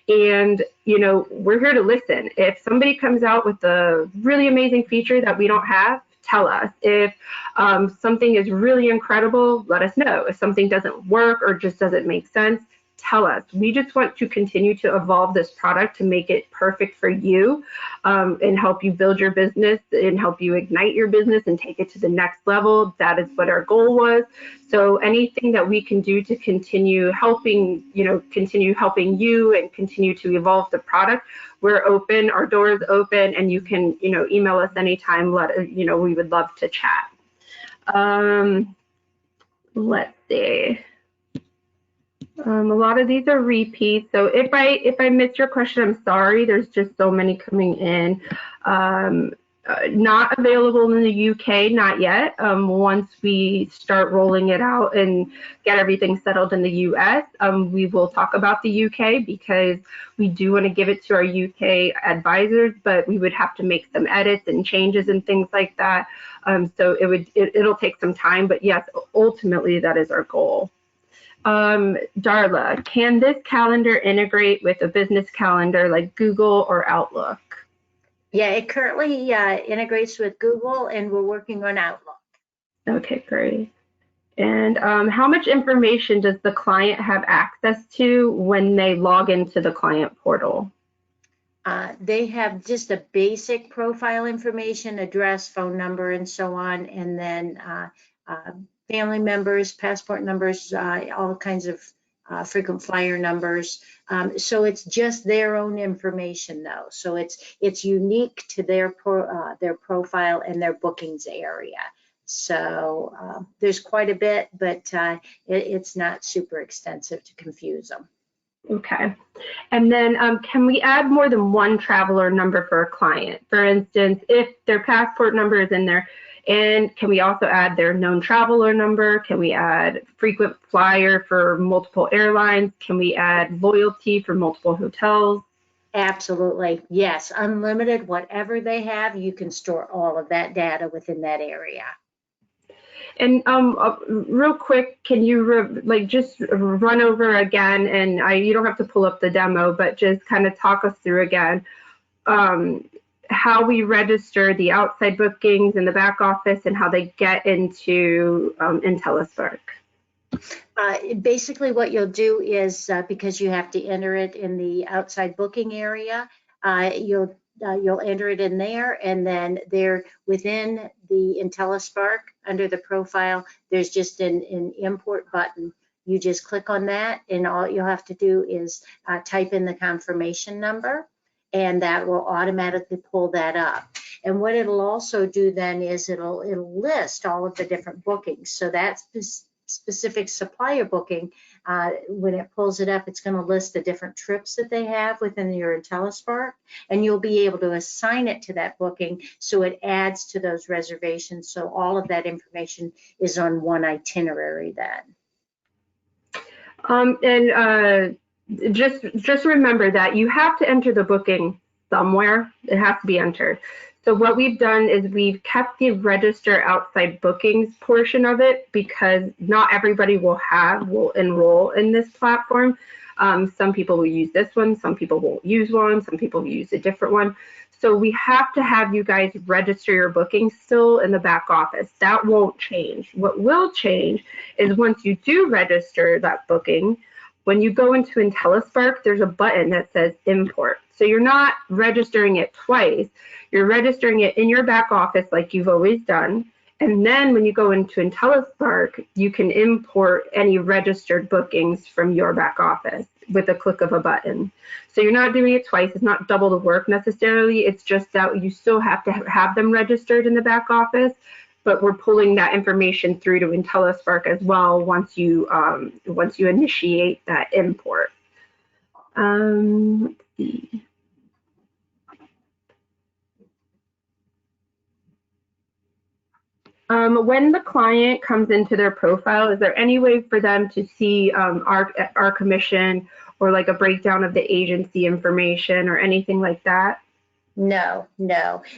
And, we're here to listen. If somebody comes out with a really amazing feature that we don't have, tell us. If something is really incredible, let us know. If something doesn't work or just doesn't make sense, tell us. We just want to continue to evolve this product to make it perfect for you, and help you build your business and help you ignite your business and take it to the next level. That is what our goal was. So anything that we can do to continue helping, continue helping you and continue to evolve the product, we're open, our door is open, and you can, email us anytime. We would love to chat. Let's see. A lot of these are repeats, so if I missed your question, I'm sorry. There's just so many coming in. Not available in the UK, not yet. Once we start rolling it out and get everything settled in the US, we will talk about the UK, because we do want to give it to our UK advisors, but we would have to make some edits and changes and things like that. So it'll take some time, but yes, ultimately that is our goal. Darla, can this calendar integrate with a business calendar like Google or Outlook? Yeah, it currently integrates with Google, and we're working on Outlook. Okay, great. And how much information does the client have access to when they log into the client portal? They have just a basic profile information, address, phone number, and so on, and then family members, passport numbers, all kinds of frequent flyer numbers. So it's just their own information, though. So it's unique to their profile and their bookings area. So there's quite a bit, but it's not super extensive to confuse them. Okay. And then can we add more than one traveler number for a client? For instance, if their passport number is in there, and can we also add their known traveler number? Can we add frequent flyer for multiple airlines? Can we add loyalty for multiple hotels? Absolutely. Yes. Unlimited, whatever they have, you can store all of that data within that area. And real quick, can you just run over again, and you don't have to pull up the demo, but just kind of talk us through again how we register the outside bookings in the back office and how they get into InteleSpark. Basically, what you'll do is because you have to enter it in the outside booking area, you'll enter it in there, and then there within the InteleSpark under the profile, there's just an import button. You just click on that, and all you'll have to do is type in the confirmation number, and that will automatically pull that up. And what it'll also do then is it'll list all of the different bookings. So that's specific supplier booking, when it pulls it up, it's going to list the different trips that they have within your InteleSpark, and you'll be able to assign it to that booking so it adds to those reservations. So all of that information is on one itinerary then. Just remember that you have to enter the booking somewhere. It has to be entered. So what we've done is we've kept the register outside bookings portion of it, because not everybody will enroll in this platform. Some people will use this one, some people won't use one, some people will use a different one. So we have to have you guys register your bookings still in the back office. That won't change. What will change is once you do register that booking, when you go into InteleSpark, there's a button that says import. So you're not registering it twice. You're registering it in your back office like you've always done. And then when you go into InteleSpark, you can import any registered bookings from your back office with a click of a button. So you're not doing it twice. It's not double the work necessarily. It's just that you still have to have them registered in the back office, but we're pulling that information through to InteleSpark as well once you initiate that import. Let's see. When the client comes into their profile, is there any way for them to see our commission or like a breakdown of the agency information or anything like that? No.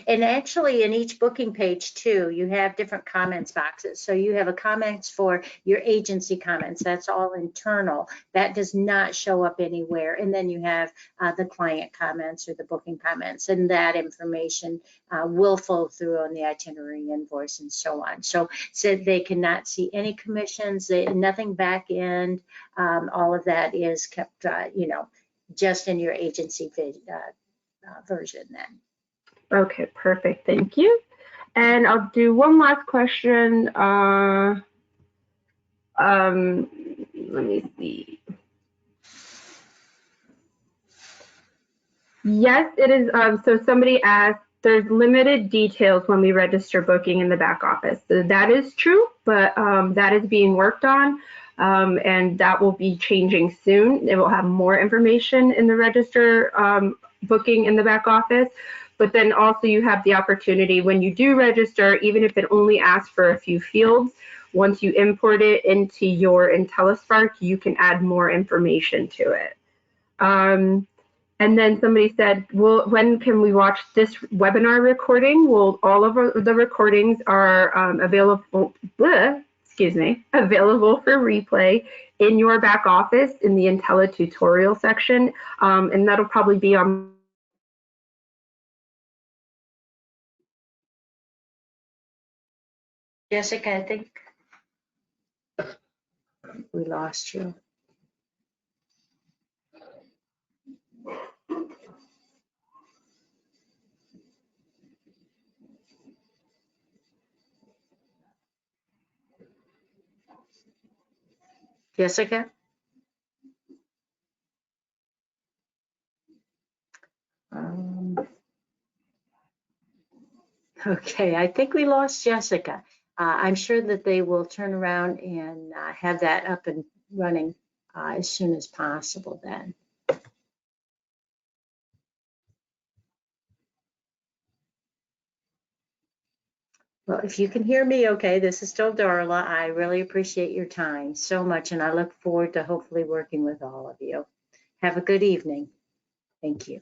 And actually in each booking page too, you have different comments boxes. So you have a comments for your agency comments. That's all internal. That does not show up anywhere. And then you have the client comments or the booking comments, and that information will flow through on the itinerary invoice and so on. So they cannot see any commissions, nothing back end. All of that is kept, just in your agency version then. Okay, perfect. Thank you. And I'll do one last question. Let me see. Yes, it is. So somebody asked, there's limited details when we register booking in the back office. So that is true, but that is being worked on, and that will be changing soon. It will have more information in the register booking in the back office. But then also you have the opportunity when you do register, even if it only asks for a few fields, once you import it into your InteleSpark, you can add more information to it. And then somebody said, well, when can we watch this webinar recording? Well, all of the recordings are available for replay in your back office in the Intele tutorial section. And that'll probably be on. Jessica, I think we lost you. Jessica? Okay, I think we lost Jessica. I'm sure that they will turn around and have that up and running as soon as possible then. Well, if you can hear me okay, this is still Darla. I really appreciate your time so much, and I look forward to hopefully working with all of you. Have a good evening. Thank you.